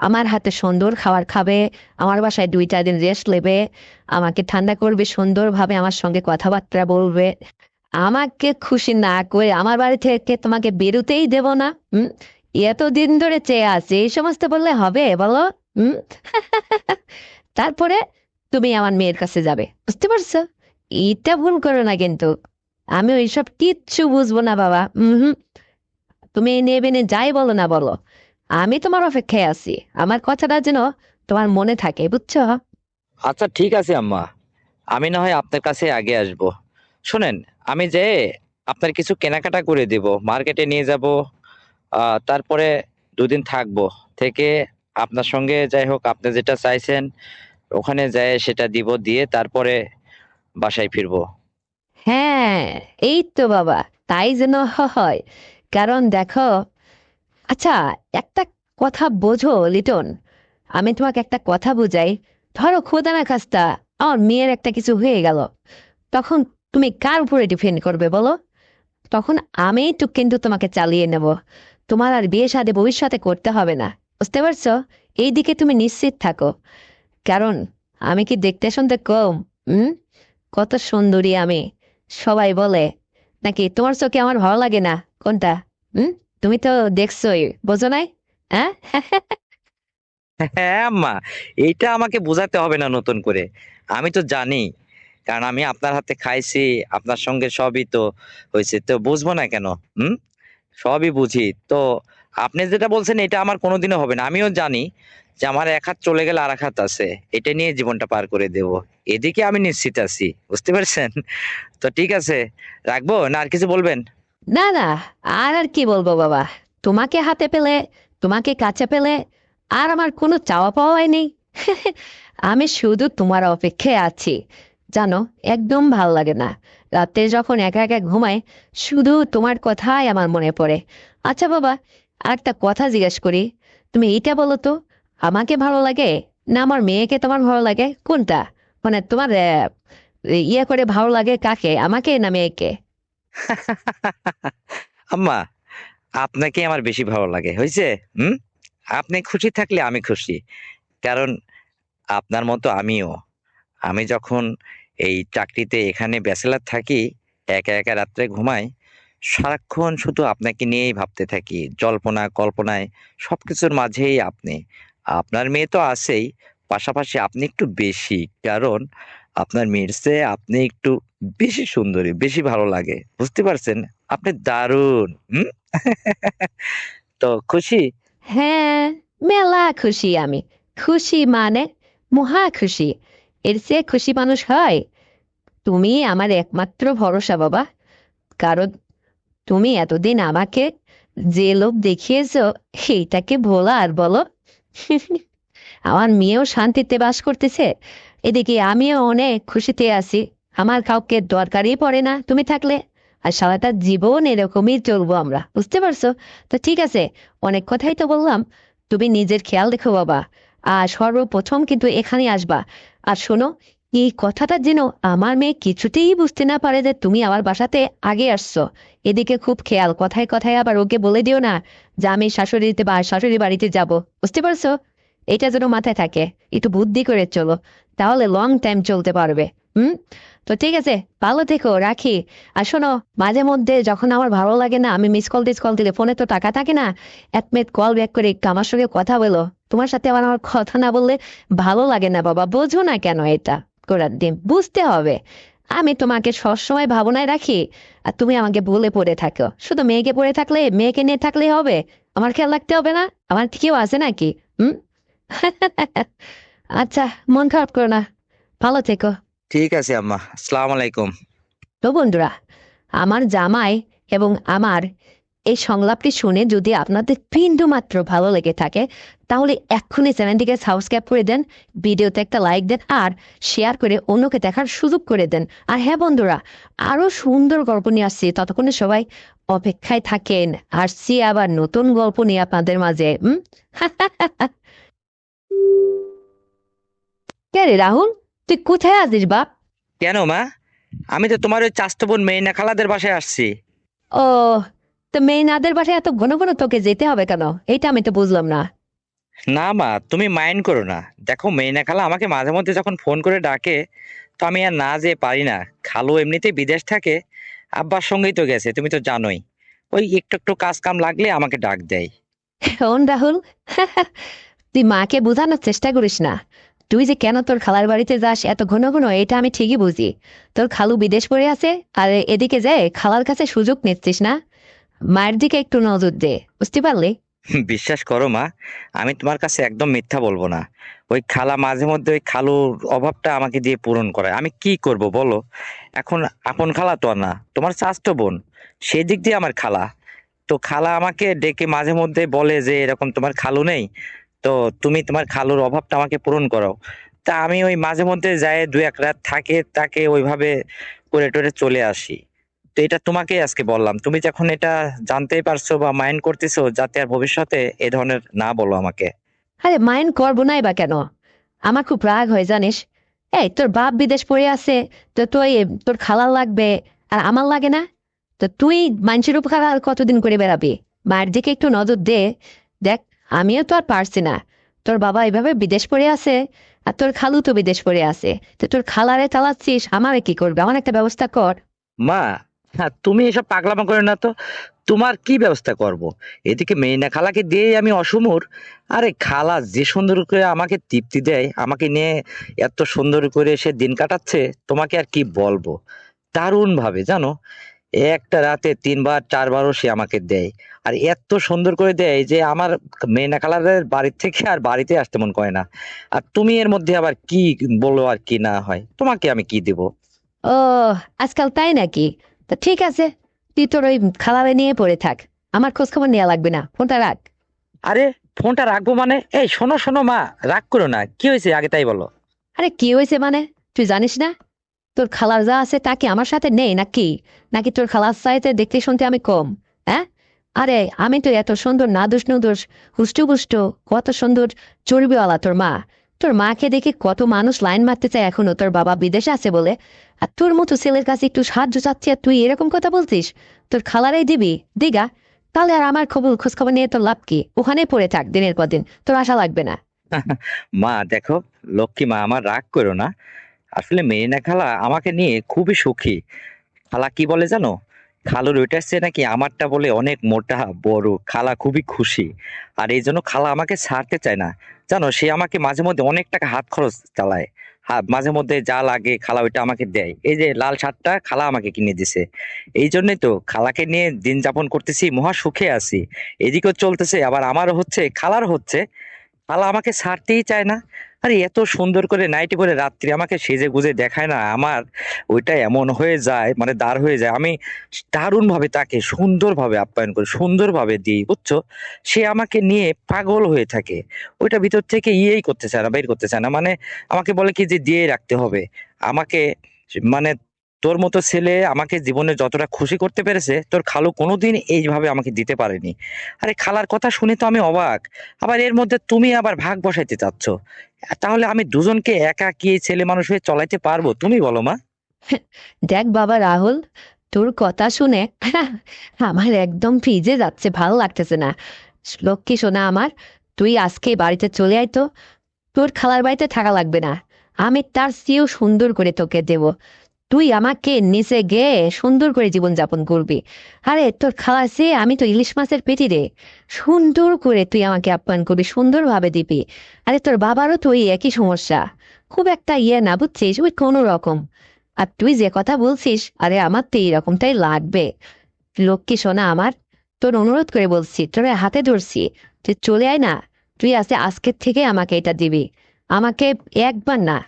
S2: আমার হাতে সুন্দর খাবার খাবে, আমার বাসায় 2টা দিন রেস্ট নেবে, আমাকে ঠান্ডা করবে, সুন্দরভাবে আমার সঙ্গে কথাবার্তা বলবে। আমাকে খুশি না করে আমার বাড়ি থেকে তোমাকে বেরোতেই দেব না। হুম, এতদিন ধরে চেয়ে আছে, এই সমস্ত বললে হবে বলো? হুম। তারপরে তুমি আমার মেয়ের কাছে যাবে, বুঝতে পারছো? এটা ভুল করো না কিন্তু। আমি ওইসব কিচ্ছু বুঝবো না বাবা। হুম, তুমি নেবে নে যাই বলো না বলো, আমি তোমার অপেক্ষায় আছি। আমার কথাটা যেন তোমার মনে থাকে, বুঝছো?
S1: আচ্ছা ঠিক আছে আম্মা, আমি না হয় আপনার কাছে আগে আসব। শোনেন, আমি যে আপনার কিছু কেনাকাটা করে দেব, মার্কেটে নিয়ে যাব। তারপরে 2 দিন থাকবো, থেকে আপনার সঙ্গে যাই হোক আপনি যেটা চাইছেন ওখানে যায় সেটা দিব, দিয়ে তারপরে বাসায় ফিরবো।
S2: হ্যাঁ, এই তো বাবা, তাই যেন হয়। কারণ দেখো, আচ্ছা, একটা কথা বোঝো লিটন, আমি তোমাকে একটা কথা বুঝাই। ধরো খোদা না খাস্তা আমার মেয়ের একটা কিছু হয়ে গেল, তখন তুমি কার উপরে ডিপেন্ড করবে বলো? তখন আমি তো কিন্তু তোমাকে চালিয়ে নেব, তোমার আর বিয়ে শাদী ভবিষ্যতে করতে হবে না, বুঝতে পারছো? এই দিকে তুমি নিশ্চিত থাকো। কারণ আমি কি দেখতে শুনতে কম? হুম, কত সুন্দরী আমি, সবাই বলে। নাকি তোমার চোখে আমার ভালো লাগে না কোনটা? হুম, তুমি তো দেখছোই, বোঝো নাই? হ্যাঁ।
S1: হ্যাঁ আম্মা, এইটা আমাকে বোঝাতে হবে না নতুন করে, আমি তো জানি। কারণ আমি আপনার হাতে খাইছি, আপনার সঙ্গে সবই তো হয়েছে, তো বুঝবো না কেন? হুম, সবই বুঝি তো। আপনি যেটা বলছেন এটা আমার কোনোদিনও হবে না, আমিও জানি যে আমার এক হাত চলে গেলে আর এক হাত আছে, এটা নিয়ে জীবনটা পার করে দেব। এদিকে আমি নিশ্চিত আছি, বুঝতে পারছেন? তো ঠিক আছে, রাখবো না আর কিছু বলবেন?
S2: না না, আর আর কি বলবো বাবা, তোমাকে হাতে পেলে, তোমাকে কাছে পেলে আর আমার কোনো চাওয়া পাওয়াই নেই। আমি শুধু তোমার অপেক্ষায় আছি, জানো? একদম ভাল লাগে না রাতে যখন একা একা ঘুমাই, শুধু তোমার কথাই আমার মনে পড়ে। আচ্ছা বাবা, আর একটা কথা জিজ্ঞেস করি, তুমি এইটা বলো তো, আমাকে ভালো লাগে না আমার মেয়েকে তোমার ভালো লাগে, কোনটা? মানে তোমার ইয়ে করে ভালো লাগে কাকে, আমাকে না মেয়েকে?
S1: আম্মা, আপনাকে আমার বেশি ভালো লাগে, হয়েছে? হুম। আপনি খুশি থাকলে আমি খুশি। কারণ আপনার মতো আমিও, আমি যখন এই চাকরিতে এখানে ব্যাচেলার থাকি, একা একা রাত্রে ঘুমাই, সারাক্ষণ শুধু আপনাকে নিয়েই ভাবতে থাকি, জল্পনা কল্পনায় সবকিছুর মাঝেই আপনি। আপনার মেয়ে তো আছেই, পাশাপাশি আপনি একটু বেশি, কারণ আপনার মেয়ের চেয়ে আপনি একটু বেশি সুন্দরী, বেশি ভালো লাগে, বুঝতে পারছেন? আপনি দারুণ। হুম। তো খুশি।
S2: হ্যাঁ, মেলা খুশি আমি। খুশি মানে মহা খুশি। এর চেয়ে খুশি মানুষ হয়? তুমি আমার একমাত্র ভরসা বাবা। কারণ তুমি এতদিন আমাকে যে লোভ দেখিয়েছো, সেইটাকে ভোলা আর বলো। আমার মেয়েও শান্তিতে বাস করতেছে, এদিকে আমিও অনেক খুশিতে আছি। আমার কাউকে দরকারই পড়ে না তুমি থাকলে। আর সারাটা জীবন এরকমই চলবো আমরা, বুঝতে পারছো? তো ঠিক আছে, অনেক কথাই তো বললাম। তুমি নিজের খেয়াল রেখো বাবা। আর সর্বপ্রথম কিন্তু এখানে আসবা। আর শোনো, এই কথাটা যেন আমার মেয়ে কিছুতেই বুঝতে না পারে যে তুমি আমার বাসাতে আগে আসছো। এদিকে খুব খেয়াল, কথায় কথায় আবার ওকে বলে দিও না যে আমি শাশুড়ি বাড়িতে যাব। বুঝতে পারছো? এটা যেন মাথায় থাকে। একটু বুদ্ধি করে চলো, তাহলে লং টাইম চলতে পারবে। হুম। তো ঠিক আছে, ভালো থেকো, রাখি। আর শোনো, মাঝে মধ্যে যখন আমার ভালো লাগে না, আমি মিস কল টিস কল দিলে ফোনে তো টাকা থাকে না, 1 মিনিট কল ব্যাক করে একটু আমার সঙ্গে কথা বলো। তোমার সাথে আমার কথা না বললে ভালো লাগে না বাবা, বোঝো না কেন এটা? করার দিন বুঝতে হবে। আমি তোমাকে সবসময় ভাবনায় রাখি, আর তুমি আমাকে বলে পড়ে থাকো। শুধু মেয়েকে পড়ে থাকলে, মেয়েকে নিয়ে থাকলেই হবে? আমার খেয়াল রাখতে হবে না? আমার কেউ আছে নাকি? হুম। আচ্ছা, মন খারাপ করো না, ভালো থেকো।
S1: ঠিক আছে আম্মা, আসসালামু আলাইকুম।
S2: তো বন্ধুরা, আমার জামাই এবং আমার এই সংলাপটি শুনে যদি আপনাদের বিন্দু মাত্র ভালো লেগে থাকে, তাহলে এক্ষুনি চ্যানেলটিকে সাবস্ক্রাইব করে দেন, ভিডিওতে একটা লাইক দেন, আর শেয়ার করে অন্যকে দেখার সুযোগ করে দেন। আর হ্যাঁ বন্ধুরা, আরো সুন্দর গল্প নিয়ে আসছি, ততক্ষণে সবাই অপেক্ষায় থাকেন। আসছি আবার নতুন গল্প নিয়ে আপনাদের মাঝে। কে রে রাহুল, তুই কোথায় আছিস বাপ?
S1: কেন মা? আমি তো তোমার ওই চাস্তো বোন মেইনা খালাদের বাসায় আসছি।
S2: ও, তো মেয়েনাদের বাসায় এত ঘন ঘন তোকে যেতে হবে কেন? এইটা আমি তো বুঝলাম না।
S1: না মা, তুমি মাইন্ড করো না। দেখো, মেইনা খালা আমাকে মাঝে মধ্যে যখন ফোন করে ডাকে, তো আমি আর না যেয়ে পারি না। খালু এমনিতেই বিদেশ থাকে, আব্বার সঙ্গেই তো গেছে, তুমি তো জানোই। ওই একটু একটু কাজ কাম লাগলে আমাকে ডাক দেয়।
S2: শোন রাহুল, তুই মাকে বোঝানোর চেষ্টা করিস না। তুই যে কেন তোর খালার বাড়িতে যাস এত ঘন ঘন, এটা আমি ঠিকই বুঝি। তোর খালু বিদেশ পড়ে আছে, আর এদিকে যায় খালার কাছে সুযোগ নিচ্ছিস না। মায়ের দিকে একটু নজর দে, বুঝতে পারলি?
S1: বিশ্বাস করো মা, আমি তোমার কাছে একদম মিথ্যা বলবো না। ওই খালা মাঝে মধ্যে ওই খালুর অভাবটা আমাকে দিয়ে পূরণ করে, আমি কি করব বলো? এখন আপন খালা তো আর না, তোমার চাচাতো বোন, সেই দিক দিয়ে আমার খালা। তো খালা আমাকে ডেকে মাঝে মধ্যে বলে যে এরকম তোমার খালু নেই, তো তুমি তোমার খালুর অভাবটা আমাকে পূরণ করো। তা আমি ওই মাঝে মধ্যে যাই, 2-1 রাত থাকে তাকে ওইভাবে করে টরে চলে আসি। তো এটা তোমাকেই আজকে বললাম, তুমি যখন এটা জানতেই পারছো বা মাইন্ড করতেছো, যাতে আর ভবিষ্যতে এ ধরনের না বলো আমাকে।
S2: আরে মাইন্ড করবো নাই বা কেন? আমার খুব রাগ হয় জানিস। এই তোর বাপ বিদেশ পড়ে আছে, তো তুই, তোর খালার লাগবে আর আমার লাগে না? তো তুই মানুষের উপকার আর কতদিন করে বেড়াবি? মায়ের দিকে একটু নজর দে। দেখ, আমিও তো আর পারছি না। তোর বাবা এভাবে বিদেশ পড়ে আছে, আর তোর খালু তো বিদেশ পড়ে আছে। তো তোর খালারে চালাচ্ছিস, আমারে কি করবে? আমার একটা ব্যবস্থা কর।
S1: মা, হ্যাঁ, তুমি এসব পাগলামো করে না তো। তোমার কি ব্যবস্থা করব? এদিকে মেয়েনা খালাকে দিয়ে আমি অসমর। আরে খালা যে সুন্দর করে আমাকে তৃপ্তি দেয়, আমাকে নিয়ে এত সুন্দর করে সে দিন কাটাচ্ছে, তোমাকে আর কি বলবো। দারুণ ভাবে জানো, একটা রাতে 3 বার 4 বারও সে আমাকে দেয়। আর এত সুন্দর করে দেয় যে আমার মেয়েনা খালাদের বাড়ির থেকে আর বাড়িতে আসতে মন করে না। আর তুমি এর মধ্যে আবার কি বলো আর কি না হয়, তোমাকে আমি কি দিব?
S2: ও, আজকাল তাই নাকি? তা ঠিক আছে, তুই তোর ওই খালারে নিয়ে পড়ে থাক। আমার খোঁজ খবর নেওয়া লাগবে না, ফোনটা রাখ।
S1: আরে, ফোনটা রাখবো মানে? এই শোনো শোনো মা, রাগ করো না, কি হয়েছে আগে তাই বলো।
S2: আরে কি হয়েছে মানে? তুই জানিস না তোর খালার যা আছে তা কি আমার সাথে নেই নাকি? নাকি তোর খালার চাইতে দেখতে শুনতে আমি কম? হ্যাঁ, আরে আমি তো এত সুন্দর নাদুস নুদুস হুষ্টপুষ্ট, কত সুন্দর চর্বিওয়ালা তোর মাকে দেখে কত মানুষ লাইন মারতে চায় এখনো তোর বাবা বিদেশে আছে বলে। আর তোর মতো ছেলের কাছে একটু সাহায্য চাচ্ছি আর তুই এরকম কথা বলছিস? তোর খালারাই দিবি দিগা। তাহলে আর আমার খোঁজ খবর নিয়ে তোর লাভ কি? ওখানেই পড়ে থাক দিনের পর দিন, তোর আশা লাগবে না।
S1: মা দেখো, লক্ষ্মী মা, আমার রাগ করো না। আসলে মেরিনা খালা আমাকে নিয়ে খুবই সুখী। খালা কি বলে জানো, খালুর ওইটার চেয়ে নাকি আমারটা বলে অনেক মোটা বড়। খালা খুবই খুশি, আর এই জন্য খালা আমাকে ছাড়তে চায় না। জানো, সে আমাকে মাঝে মধ্যে অনেক টাকা হাত খরচ চালায়। মাঝে মধ্যে যা লাগে খালা ওইটা আমাকে দেয়। এই যে লাল শার্টটা খালা আমাকে কিনে দিছে। এই জন্যই তো খালাকে নিয়ে দিন যাপন করতেছি, মহা সুখে আছি। এদিকেও চলতেছে, আবার আমারও হচ্ছে, খালার হচ্ছে। শালা আমাকে ছাড়তেই চায় না। আরে এত সুন্দর করে নাইটি পরে রাত্রি আমাকে সেজে গুজে দেখায় না, আমার ওইটা এমন হয়ে যায়, মানে দাঁড় হয়ে যায়। আমি দারুণ ভাবে তাকে সুন্দরভাবে আপ্যায়ন করি, সুন্দরভাবে দিই, বুঝছো? সে আমাকে নিয়ে পাগল হয়ে থাকে। ওইটা ভিতর থেকে ইয়েই করতে চায় না, বের করতে চায় না। মানে আমাকে বলে কি যে দিয়ে রাখতে হবে আমাকে। মানে তোর মতো ছেলে আমাকে জীবনে যতটা খুশি করতে পেরেছে, তোর খালু কোনোদিন এইভাবে আমাকে দিতে পারেনি। আরে খালার কথা শুনে তো আমি অবাক। আবার এর মধ্যে তুমি আবার ভাগ বসাইতে চাচ্ছ। তাহলে আমি দুজনকে একা কি এই ছেলে মানুষ হয়ে চলাইতে পারবো? তুমি বলো মা।
S2: দেখ বাবা রাহুল, তোর কথা শুনে আমার একদম ভিজে যাচ্ছে, ভালো লাগতেছে না। লক্ষ্মী সোনা আমার, তুই আজকে বাড়িতে চলে আয় তো। তোর খালার বাড়িতে থাকা লাগবে না, আমি তার চেয়েও সুন্দর করে তোকে দেব। তুই আমাকে নিচে গিয়ে সুন্দর করে জীবন যাপন করবি। আরে তোর খালা সে, আমি তো ইলিশ মাছের পেটি রে। সুন্দর করে তুই আমাকে আপ্যায়ন করবি, সুন্দরভাবে দিবি। আরে তোর বাবারও তো ওই একই সমস্যা, খুব একটা ইয়ে না বুঝছিস, ওই কোনো রকম। আর তুই যে কথা বলছিস, আরে আমার তো এইরকমটাই লাগবে। লক্ষ্মী সোনা আমার, তোর অনুরোধ করে বলছি, তোর হাতে ধরছি, তুই চলে আয় না। তুই আজকের থেকে আমাকে এটা দিবি। আমাকে একবার না,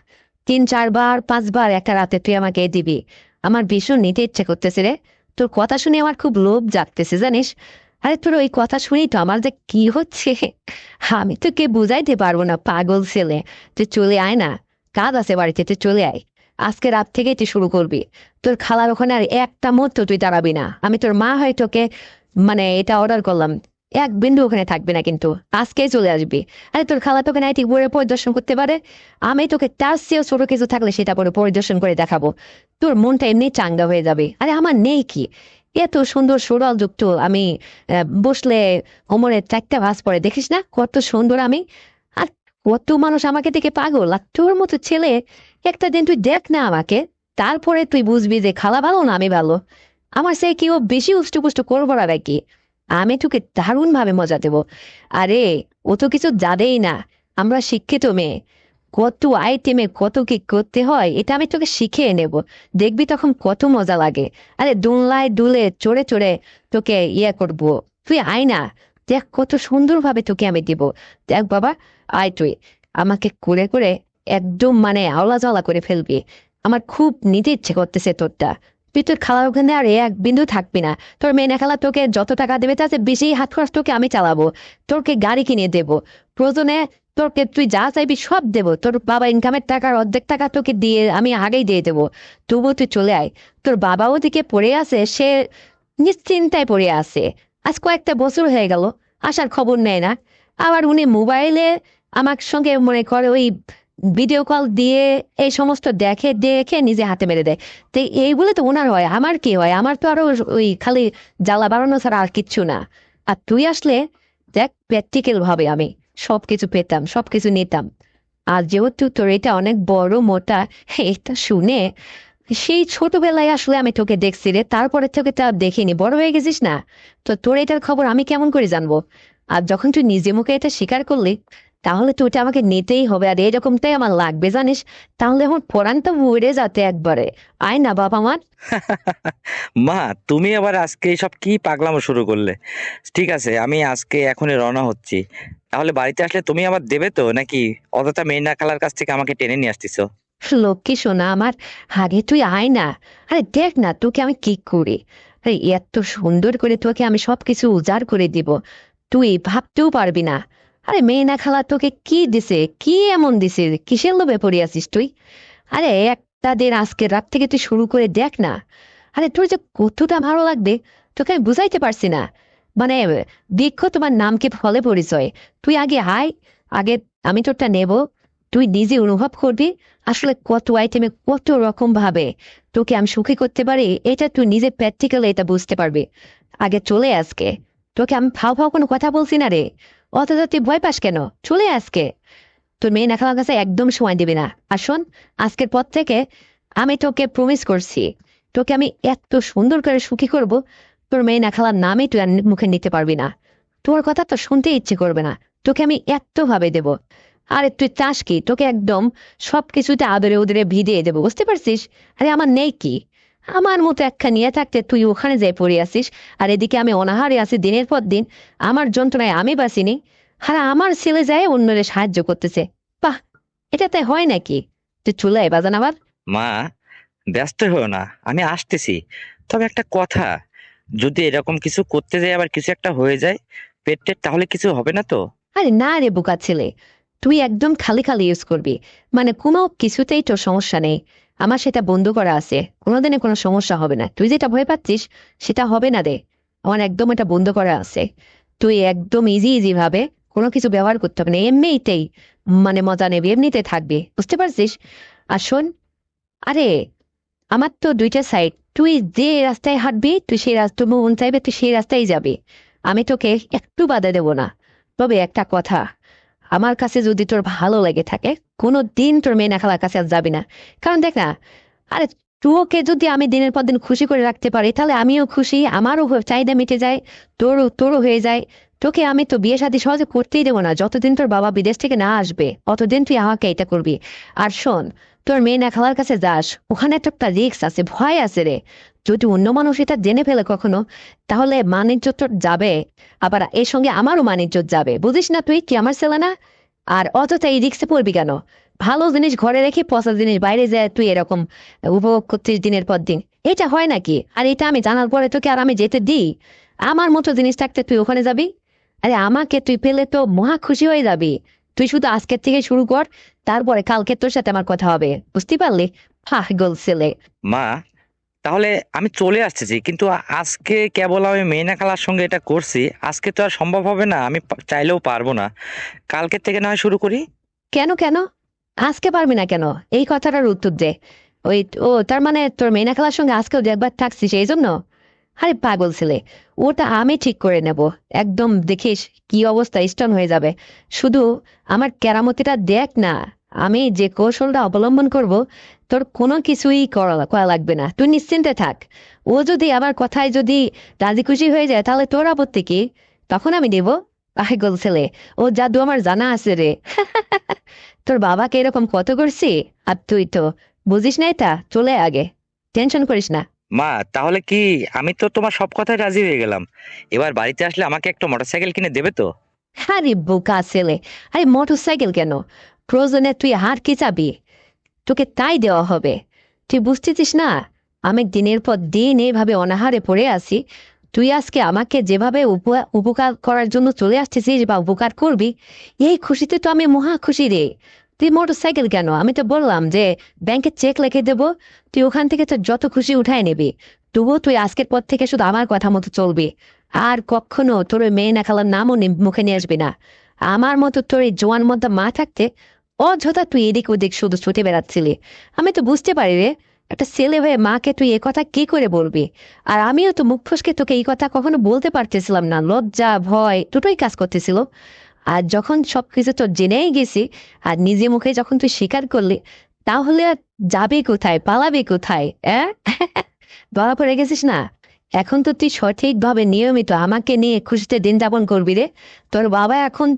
S2: 3-4 বার 5 বার একটা রাতে তুই আমাকে দিবি। আমার ভীষণ নিতে ইচ্ছে করতেছে রে। তোর কথা শুনে আমার খুব লোভ জাগতেছে জানিস। আরে তোর ওই কথা শুনেই তো আমার যে কি হচ্ছে, আমি তোকে বুঝাইতে পারবো না, পাগল ছেলে। তুই চলে আয় না, কাজ আছে বাড়িতে, তুই চলে আয়। আজকে রাত থেকেই তুই শুরু করবি। তোর খালার ওখানে আর একটা মুহূর্ত তুই দাঁড়াবি না। আমি তোর মা হয়ে তোকে মানে এটা অর্ডার করলাম, এক বিন্দু ওখানে থাকবে না, কিন্তু আজকেই চলে আসবি। আরে তোর খালা তোকে নাইটি পরে পরিদর্শন করতে পারে, আমি তোকে তার চেয়েও ছোট কিছু থাকলে সেটা পরে পরিদর্শন করে দেখাবো। তোর মনটা এমনি চাঙ্গা হয়ে যাবে। আরে আমার নেই কি, এত সুন্দর সরল যুক্ত আমি, বসলে কোমরের 4টা ভাঁজ পরে, দেখিস না কত সুন্দর আমি। আর কত মানুষ আমাকে দেখে পাগল। আর তোর মতো ছেলে, একটা দিন তুই দেখ না আমাকে, তারপরে তুই বুঝবি যে খালা ভালো না আমি ভালো। আমার সে কেউ বেশি উষ্টপুষ্ট করবো না নাকি? আমি তোকে দারুণ ভাবে মজা দেবো। আরে ও তো কিছু জানেই না, আমরা শিক্ষিত মেয়ে, কত আইটেমে কত কি করতে হয় এটা আমি তোকে শিখিয়ে নেব। দেখবি তখন কত মজা লাগে। আরে দোলনায় দুলে চড়ে চড়ে তোকে ইয়ে করবো। তুই আয় না, দেখ কত সুন্দরভাবে তোকে আমি দিব। দেখ বাবা, আয় তুই, আমাকে করে করে একদম মানে আওলা জ্বালা করে ফেলবি। আমার খুব নিতে ইচ্ছে করতেছে তোরটা। তুই তোর খালার ওখানে আর এক বিন্দু থাকবি না। তোর মেয়ে খালা তোকে যত টাকা দেবে তাতে বেশি হাত খরচ তোকে আমি চালাবো। তোকে গাড়ি কিনে দেবো, প্রয়োজনে তোকে তুই যা চাইবি সব দেবো। তোর বাবা ইনকামের টাকার অর্ধেক টাকা তোকে দিয়ে আমি আগেই দিয়ে দেবো। তবুও তুই চলে আয়। তোর বাবা ওদিকে পড়ে আছে, সে নিশ্চিন্তায় পড়ে আছে। আজ কয়েকটা বছর হয়ে গেল, আসার খবর নেয় না। আবার উনি মোবাইলে আমার সঙ্গে মনে করে ওই ভিডিও কল দিয়ে এই সমস্ত দেখে দেখে নিজে হাতে মেরে দেয়। তো এইগুলো তো ওনার হয়, আমার কি হয়? আমার তো আরো ওই খালি জ্বালা বাড়ানো ছাড়া আর কিচ্ছু না। আর তুই আসলে দেখ, প্র্যাকটিক্যাল ভাবে আমি সবকিছু পেতাম, সবকিছু নিতাম। আর যেহেতু তোর এটা অনেক বড় মোটা, এটা শুনে সেই ছোটবেলায় আসলে আমি তোকে দেখছি রে, তারপরে তোকে তা দেখিনি, বড় হয়ে গেছিস না। তো তোর এটার খবর আমি কেমন করে জানবো? আর যখন তুই নিজে মুখে এটা স্বীকার করলি, তাহলে তো ওটা আমাকে নিতেই হবে। আর এরকমটাই আমার লাগবে জানিস, তাহলে আমার পরানটা উড়ে যাতে একবারে। আয় না বাবা আমার।
S1: মা, তুমি আবার আজকে এসব কি পাগলামো শুরু করলে? ঠিক আছে, আমি আজকে এখনই রওনা হচ্ছি। তাহলে বাড়িতে আসলে তুমি আবার দেবে তো, নাকি অযথা মেয়েনা খালার কাছ থেকে আমাকে টেনে নিয়ে আসতেছো?
S2: লক্ষ্মী সোনা আমার, আগে তুই আয় না। আরে দেখ না তোকে আমি কি করি। আরে এত সুন্দর করে তোকে আমি সবকিছু উজাড় করে দিব, তুই ভাবতেও পারবি না। আরে মেয়ে না খালা তোকে কি দিছে, কি এমন দিছে, কিসের লোভে পড়ে আছিস তুই? আরে একটা দিন আজকে রাত থেকে তুই শুরু করে দেখ না। আরে তোর যে কতটা ভালো লাগবে তোকে আমি বুঝাইতে পারছি না। মানে বৃক্ষ তোমার নামকে ফলে পরিচয়। তুই আগে আয়, আগে আমি তোরটা নেব, তুই নিজে অনুভব করবি আসলে কত আইটেমে কত রকম ভাবে তোকে আমি সুখী করতে পারি, এটা তুই নিজে প্র্যাকটিক্যালি এটা বুঝতে পারবি। আগে চলে আজকে, তোকে আমি ফাও ফাও কোনো কথা বলছি না রে, অথচ তুই ভয় পাস কেন? চলে আজকে, তোর মেয়ে নাখালার কাছে একদম সময় দিবি না। আর শোন, আজকের পর থেকে আমি তোকে প্রমিস করছি, তোকে আমি এত সুন্দর করে সুখী করব, তোর মেয়ে নাখালার নামে তুই আর মুখে নিতে পারবি না। তোর কথা তো শুনতে ইচ্ছে করবে না, তোকে আমি এত ভাবে দেব। আরে তুই চাস কি তোকে একদম সবকিছুতে আদরে উদরে ভিজিয়ে দেবো, বুঝতে পারছিস? আরে আমার নেই কি? আমার মতো একখা নিয়ে থাকতে তুই ওখানে যেয়ে পড়ে আসিস, আর এদিকে আমি অনাহারে আছি দিনের পর দিন, আমার যন্ত্রণায় আমি বাঁচিনি, আর আমার ছেলে যায় অন্যরে সাহায্য করতেছে। বাহ, এটাতে হয় নাকি? তুই চলে আয় বাজান আবার।
S1: মা, ব্যস্ত হও না, আমি আসতেছি। তবে একটা কথা, যদি এরকম কিছু করতে যাই আবার কিছু একটা হয়ে যায় পেট টেট, তাহলে কিছু হবে না তো?
S2: আরে না রে বোকা ছেলে, তুই একদম খালি খালি ইউজ করবি, মানে কোনো কিছুতেই তোর সমস্যা নেই। আমার সেটা বন্ধ করা আছে, কোনোদিনে কোনো সমস্যা হবে না। তুই যেটা ভয় পাচ্ছিস সেটা হবে না রে, আমার একদম এটা বন্ধ করা আছে। তুই একদম ইজি ইজি ভাবে কোনো কিছু ব্যবহার করতে হবে না, এমনিতেই মানে মজা নেবি, এমনিতে থাকবি, বুঝতে পারছিস? আর শোন, আরে আমার তো দুইটা সাইড, তুই যে রাস্তায় হাঁটবি তুই সেই রাস্তা, মন চাইবে তুই সেই রাস্তায় যাবি, আমি তোকে একটু বাধা দেবো না। তবে একটা কথা, আমার কাছে যদি তোর ভালো লেগে থাকে, কোনো দিন তোর মেয়ে নাখালার কাছে আর যাবি না। কারণ দেখ না, আরে তোকে যদি আমি দিনের পর দিন খুশি করে রাখতে পারি তাহলে আমিও খুশি, আমারও চাহিদা মিটে যায়, তোরও তোরও হয়ে যায়। তোকে আমি তো বিয়ে শাদী সহজে করতেই দেবো না, যতদিন তোর বাবা বিদেশ থেকে না আসবে অতদিন তুই আমাকে এটা করবি। আর শোন, তোর মেয়ে নাখালার কাছে যাস, ওখানে তো একটা রিস্ক আছে, ভয় আছে রে। যদি অন্য মানুষ এটা জেনে ফেলে কখনো, তাহলে মানিজ্য তোর যাবে, আবার এর সঙ্গে আমারও মানিজ্য যাবে। বুঝিস না তুই কি আমার ছেলে না? আর অযথা এই রিক্সে পড়বি কেন? ভালো জিনিস ঘরে রেখে পচা জিনিস বাইরে যায় তুই এরকম উপভোগ করছিস দিনের পর দিন, এটা হয় নাকি? আর এটা আমি জানার পরে তোকে আর আমি যেতে দিই? আমার মতো জিনিস থাকতে তুই ওখানে যাবি? আরে আমাকে তুই পেলে তো মহা খুশি হয়ে যাবি। তুই শুধু আজকের থেকে শুরু কর, তারপরে কালকে তোর সাথে আমার কথা হবে, বুঝতে পারলি? হা গোল ছেলে।
S1: মা, তাহলে আমি চলে আসতেছি, কিন্তু আজকে কেবল আমি মেয়েনা খালার সঙ্গে এটা করছি, আজকে তো আর সম্ভব হবে না, আমি চাইলেও পারবো না। কালকে থেকে না হয় শুরু করি।
S2: কেন কেন আজকে পারবি না কেন? এই কথাটার উত্তর দে। ওই, ও তার মানে তোর মেয়েনা খেলার সঙ্গে আজকেও একবার থাকছিস এই জন্য? আরে পাগল ছেলে, ওটা আমি ঠিক করে নেব। একদম দেখিস কি অবস্থা, স্টোন হয়ে যাবে। শুধু আমার কেরামতিটা দেখ না, আমি যে কৌশলটা অবলম্বন করব, তোর কোনো কিছুই করা লাগবে না, তুই নিশ্চিন্তে থাক। ও যদি আমার কথায় যদি রাজি খুশি হয়ে যায় তাহলে তোর আপত্তি কি? তখন আমি দেব। পাগল ছেলে, ও জাদু আমার জানা আছে রে। তোর বাবাকে এরকম কত করছি, আর তুই তো বুঝিস না এটা। চলে আগে, টেনশন করিস না।
S1: মা, তাহলে কি আমি তো তোমার সব কথায় রাজি হয়ে গেলাম, এবার বাড়িতে আসলে আমাকে একটা মোটরসাইকেল কিনে দেবে তো?
S2: আরে বোকা ছেলে, আরে মোটর সাইকেল কেন? প্রয়োজনে তুই হার কি চাবি, তোকে তাই দেওয়া হবে। তুই বুঝতেছিস না, আমি দিনের পর দিন এইভাবে অনাহারে পড়ে আছি, তুই আজকে আমাকে যেভাবে উপকার করার জন্য চলে আসতেছিস বা উপকার করবি, এই খুশিতে তো আমি মহা খুশি রে। তুই মোটর সাইকেল কেন, আমি তো বললাম যে ব্যাংকে চেক লিখে দেবো, তুই ওখান থেকে তো যত খুশি উঠায় নিবি। তবুও তুই আজকের পর থেকে শুধু আমার কথা মতো চলবি, আর কখনো তোর ওই মেয়ে না খালার নামও মুখে নিয়ে আসবি না। আমার মতো তোর এই জোয়ান মধ্যে মা থাকতে অযথা তুই এদিক ওদিক শুধু ছুটে বেড়াচ্ছিলি। আমি তো বুঝতে পারি রে, একটা ছেলে হয়ে মাকে তুই এ কথা কি করে বলবি? আর আমিও তো মুখ ফসকে তোকে এই কথা কখনো বলতে পারতেছিলাম না, লজ্জা ভয় দুটোই কাজ করতেছিল। আর যখন সবকিছু তোর জেনেই গেছি, আর নিজে মুখে যখন তুই স্বীকার করলি, তাহলে আর যাবে কোথায়, পালাবে কোথায়? ধরা পড়ে গেছিস না? এখন তো তুই সঠিকভাবে নিয়মিত আমাকে নিয়ে খুশিতে দিন যাপন করবি রে। তোর বাবা এখন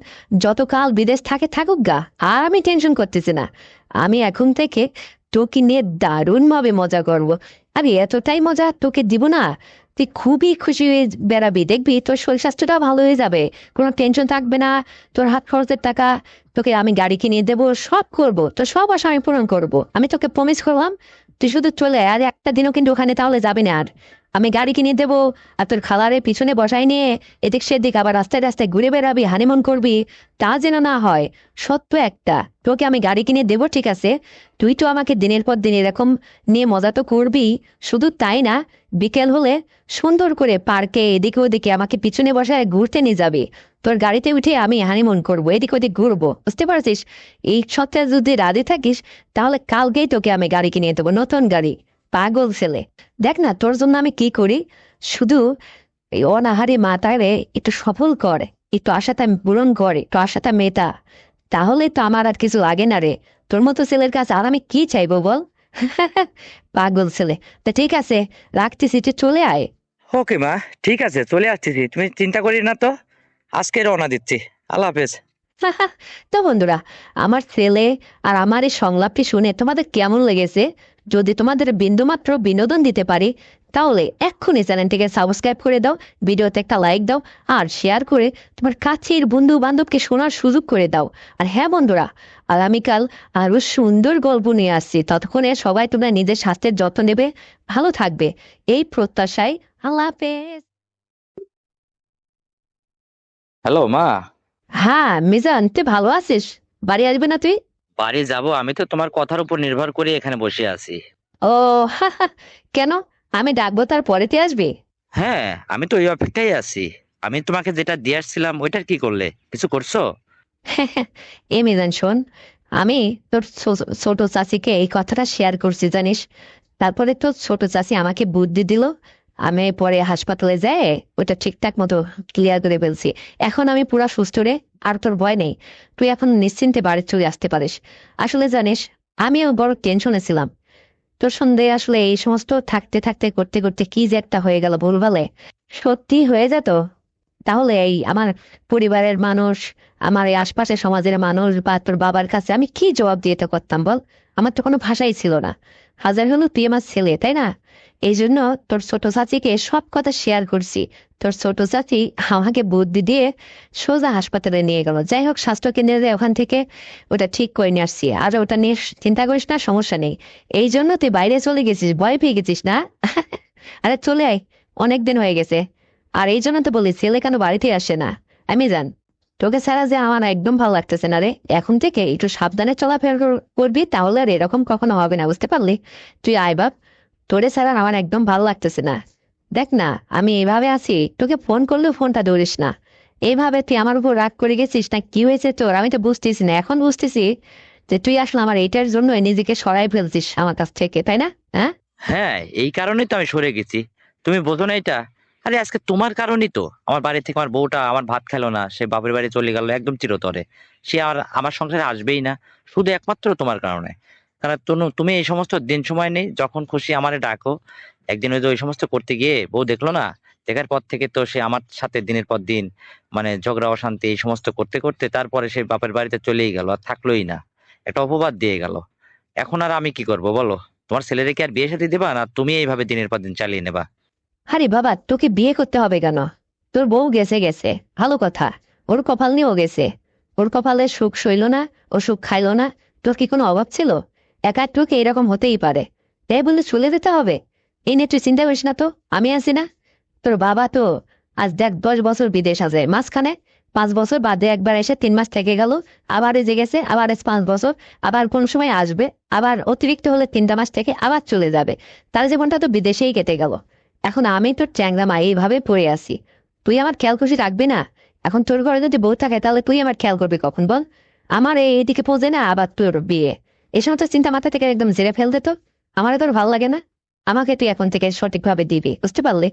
S2: যতকাল বিদেশ থাকে থাকুক গা, আর আমি টেনশন করতেছি না। আমি এখন থেকে তোকে নিয়ে দারুণভাবে মজা করব। আমি এতটাই মজা তোকে দিব না, তুই খুবই খুশি হয়ে বেড়াবি, দেখবি তোর শরীর স্বাস্থ্যটা ভালো হয়ে যাবে, কোনো টেনশন থাকবে না। তোর হাত খরচের টাকা তোকে আমি গাড়ি কিনে দেবো, সব করব, তোর সব আশা আমি পূরণ করবো, আমি তোকে প্রমিস করলাম। তুই শুধু চলে আয়, আর একটা দিনও কিন্তু ওখানে তাহলে যাবি না আর। আমি গাড়ি কিনে দেবো, আর তোর খালারে পিছনে বসাই নিয়ে এদিক সেদিক আবার রাস্তায় রাস্তায় ঘুরে বেড়াবি, হানিমুন করবি। তা যেন না হয়। সত্য একটা, তোকে আমি গাড়ি কিনে দেবো ঠিক আছে, তুই তো আমাকে দিনের পর দিন এরকম নিয়ে মজা তো করবি। শুধু তাই না, বিকেল হলে সুন্দর করে পার্কে এদিকে ওদিকে আমাকে পিছনে বসায় ঘুরতে নিয়ে যাবি। তোর গাড়িতে উঠে আমি হানিমুন করবো, এদিক ওদিক ঘুরবো, বুঝতে পারছিস? এই সপ্তাহে যদি রাজি থাকিস তাহলে কালকেই তোকে আমি গাড়ি কিনে দেবো, নতুন গাড়ি। পাগল ছেলে। দেখ না তোর জন্য আমি কি করি। শুধু এই অনাহারি মাতারে একটু সফল করে, একটু আশাটা পূরণ করে, একটু আশাটা মেটা। তাহলে তো আমার আর কিছু লাগে না রে। তোর মতো ছেলের কাছে আর আমি কি চাইবো বল? পাগল ছেলে। তা ঠিক আছে, রাখতেছি, তুই চলে আয়।
S1: ওকে মা, ঠিক আছে, চলে আসতেছি, তুমি চিন্তা করি না তো। আজকে রওনা দিচ্ছি। আল্লাহ হাফেজ।
S2: তো বন্ধুরা, আমার ছেলে আর আমার এই সংলাপটি শুনে তোমাদের কেমন লেগেছে? যদি তোমাদের বিন্দুমাত্র বিনোদন দিতে পারি তাহলে এক্ষুনি চ্যানেলটিকে সাবস্ক্রাইব করে দাও, ভিডিওতে একটা লাইক দাও, আর শেয়ার করে তোমার কাছের বন্ধু বান্ধবকে শোনার সুযোগ করে দাও। আর হ্যাঁ বন্ধুরা, আগামীকাল আরো সুন্দর গল্প নিয়ে আসছি। ততক্ষণে সবাই তোমরা নিজের স্বাস্থ্যের যত্ন নেবে, ভালো থাকবে, এই প্রত্যাশায়। আল্লাহ হাফেজ।
S1: হ্যালো মা।
S2: হ্যাঁ মিজান, তুই ভালো আছিস? বাড়ি আসবে না তুই?
S1: বাড়ি যাব? আমি তো তোমার কথার উপর নির্ভর করে এখানে বসে আছি।
S2: ও, কেন? আমি ডাকবো তার পরেতে আসবে?
S1: হ্যাঁ, আমি তো ওই অপেক্ষায় আছি। আমি তোমাকে যেটা দিয়ে আসছিলাম ওইটার কি করলে? কিছু করছো?
S2: এ মিজান শোন, আমি তোর ছোট চাচিকে এই কথাটা শেয়ার করছি জানিস। তারপরে তো ছোট চাচি আমাকে বুদ্ধি দিল, আমি পরে হাসপাতালে যাই ওটা ঠিকঠাক মতো ক্লিয়ার করে ফেলছি। এখন আমি পুরা সুস্থ রে, আর তোর ভয় নেই। তুই এখন নিশ্চিন্তে বাড়ি চলে আসতে পারিস। আসলে জানিস, আমিও বড় টেনশনে ছিলাম। তোর সন্দেহে আসলে এই সমস্ত থাকতে থাকতে করতে করতে কি যে একটা হয়ে গেল ভুলভালে। সত্যি হয়ে যেত তাহলে এই আমার পরিবারের মানুষ, আমার এই আশপাশের সমাজের মানুষ বা তোর বাবার কাছে আমি কি জবাব দিয়ে তো করতাম বল? আমার তো কোনো ভাষাই ছিল না। হাজার হলো তুই আমার ছেলে, তাই না? এই জন্য তোর ছোট চাচিকে সব কথা শেয়ার করছি। তোর ছোট চাচি আমাকে বুদ্ধি দিয়ে সোজা হাসপাতালে নিয়ে গেল। যাই হোক, স্বাস্থ্য কেন্দ্রে ওখান থেকে ওটা ঠিক করে নিয়ে আসছি। আর ওটা নিয়ে চিন্তা করিস না, সমস্যা নেই। এই জন্য তুই বাইরে চলে গেছিস, ভয় পেয়ে গেছিস না? আরে চলে আয়, অনেকদিন হয়ে গেছে। আর এই জন্য তো বলি ছেলে কেন বাড়িতে আসে না। আমি জান, তোকে ছাড়া যে আমার একদম ভালো লাগতেছে না রে। এখন থেকে একটু সাবধানে চলাফেরা করবি, তাহলে আর এরকম কখনো হবে না, বুঝতে পারলি? তুই আয় বাপ, তোরে ছাড়া আমার একদম ভালো লাগতেছে না। দেখ না, আমি এইভাবে আছি, তোকে ফোন করলেও ফোনটা ধরিস না। এইভাবে তুই আমার উপর রাগ করে গেছিস না, কি হয়েছে তোর? আমি তো বুঝতেছি না, এখন বুঝতেছি যে তুই আসলে আমার এইটার জন্য নিজেকে সরাই ফেলছিস আমার কাছ থেকে, তাই না? হ্যাঁ।
S1: হ্যাঁ, এই কারণেই তো আমি সরে গেছি। তুমি বোঝো না এটা? আরে আজকে তোমার কারণেই তো আমার বাড়ি থেকে আমার বউটা আমার ভাত খেলো না, সে বাপের বাড়ি চলে গেল একদম চিরতরে। সে আর আমার সংসারে আসবেই না, শুধু একমাত্র তোমার কারণে। কারণ তুমি এই সমস্ত দিন সময় নেই, যখন খুশি আমারে ডাকো। একদিন ওই যে ওই সমস্ত করতে গিয়ে বউ দেখলো না, দেখার পর থেকে তো সে আমার সাথে দিনের পর দিন মানে ঝগড়া অশান্তি এই সমস্ত করতে করতে তারপরে সে বাপের বাড়িতে চলেই গেল, আর থাকলোই না। একটা অপবাদ দিয়ে গেল। এখন আর আমি কি করব বলো? তোমার ছেলেরে কি আর বিয়ে শাদী দিবা, না তুমি এইভাবে দিনের পর দিন চালিয়ে নেবা?
S2: আরে বাবা, তোকে বিয়ে করতে হবে কেন? তোর বউ গেছে গেছে, ভালো কথা। ওর কপাল নিয়েও গেছে। ওর কপালে সুখ সইল না, ও সুখ খাইলো না। তোর কি কোনো অভাব ছিল? একা তোকে এরকম হতেই পারে, তাই বলে চলে যেতে হবে? এই নিয়ে তুই চিন্তা করিস না তো, আমি আছি না? তোর বাবা তো আজ দেখ 10 বছর বিদেশ আছে, মাঝখানে 5 বছর বাদে একবার এসে 3 মাস থেকে গেল। আবার এই যে গেছে, আবার 5 বছর, আবার কোন সময় আসবে, আবার অতিরিক্ত হলে 3টা মাস থেকে আবার চলে যাবে। তার জীবনটা তো বিদেশেই কেটে গেল। এখন আমি তোর চ্যাংরা মা এইভাবে পড়ে আছি, তুই আমার খেয়াল খুশি রাখবি না? এখন তোর ঘরে যদি বউ থাকে তাহলে তুই আমার খেয়াল করবি কখন বল? আমার এইদিকে পৌঁছে না, আবার তোর বিয়ে। এই সমস্ত চিন্তা মাথা থেকে একদম ঝেড়ে ফেল দে তো। আমার তোর ভালো লাগে না? আমাকে তুই এখন থেকে সঠিকভাবে দিবি, বুঝতে পারলি?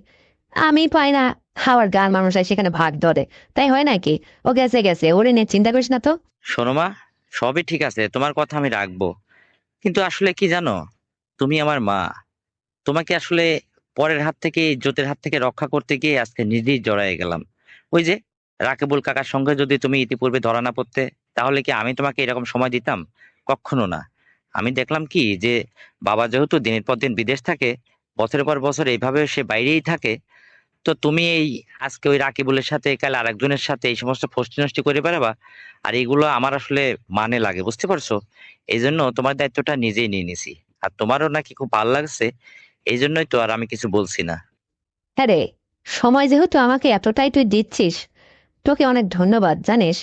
S2: আমি পাই না, হাওয়ার গান মানুষ হয় সেখানে ভাগ ধরে, তাই হয় নাকি? ও গেছে গেছে, ওরে নিয়ে চিন্তা করিস না তো।
S1: শোনো মা, সবই ঠিক আছে, তোমার কথা আমি রাখবো। কিন্তু আসলে কি জানো, তুমি আমার মা। তোমাকে আসলে পরের হাত থেকে, ইজ্জতের হাত থেকে রক্ষা করতে গিয়ে আজকে নিজেই জড়ায়ে গেলাম। ওই যে রাকিবুল কাকার সঙ্গে যদি তুমি ইতিপূর্বে ধরা না পড়তে, তাহলে কি আমি তোমাকে এরকম সময় দিতাম? কখনো না। আমি দেখলাম কি যে বাবা যেহেতু দিনের পর দিন বিদেশ থাকে, বছরের পর বছর এইভাবে সে বাইরেই থাকে, তো তুমি এই আজকে ওই রাকিবুলের সাথে কাল আরেকজনের সাথে এই সমস্ত ফষ্টি নষ্টি করে বেড়াবা। আর এগুলো আমার আসলে মানে লাগে, বুঝতে পারছো? এই জন্য তোমার দায়িত্বটা নিজেই নিয়ে নিছি। আর তোমারও নাকি খুব ভালো লাগছে, এই জন্যই তো আর আমি কিছু বলছি না।
S2: হ্যাঁ রে, সময় যেহেতু আমাকে এতটাই তুই দিচ্ছিস, তোকে অনেক ধন্যবাদ জানিস।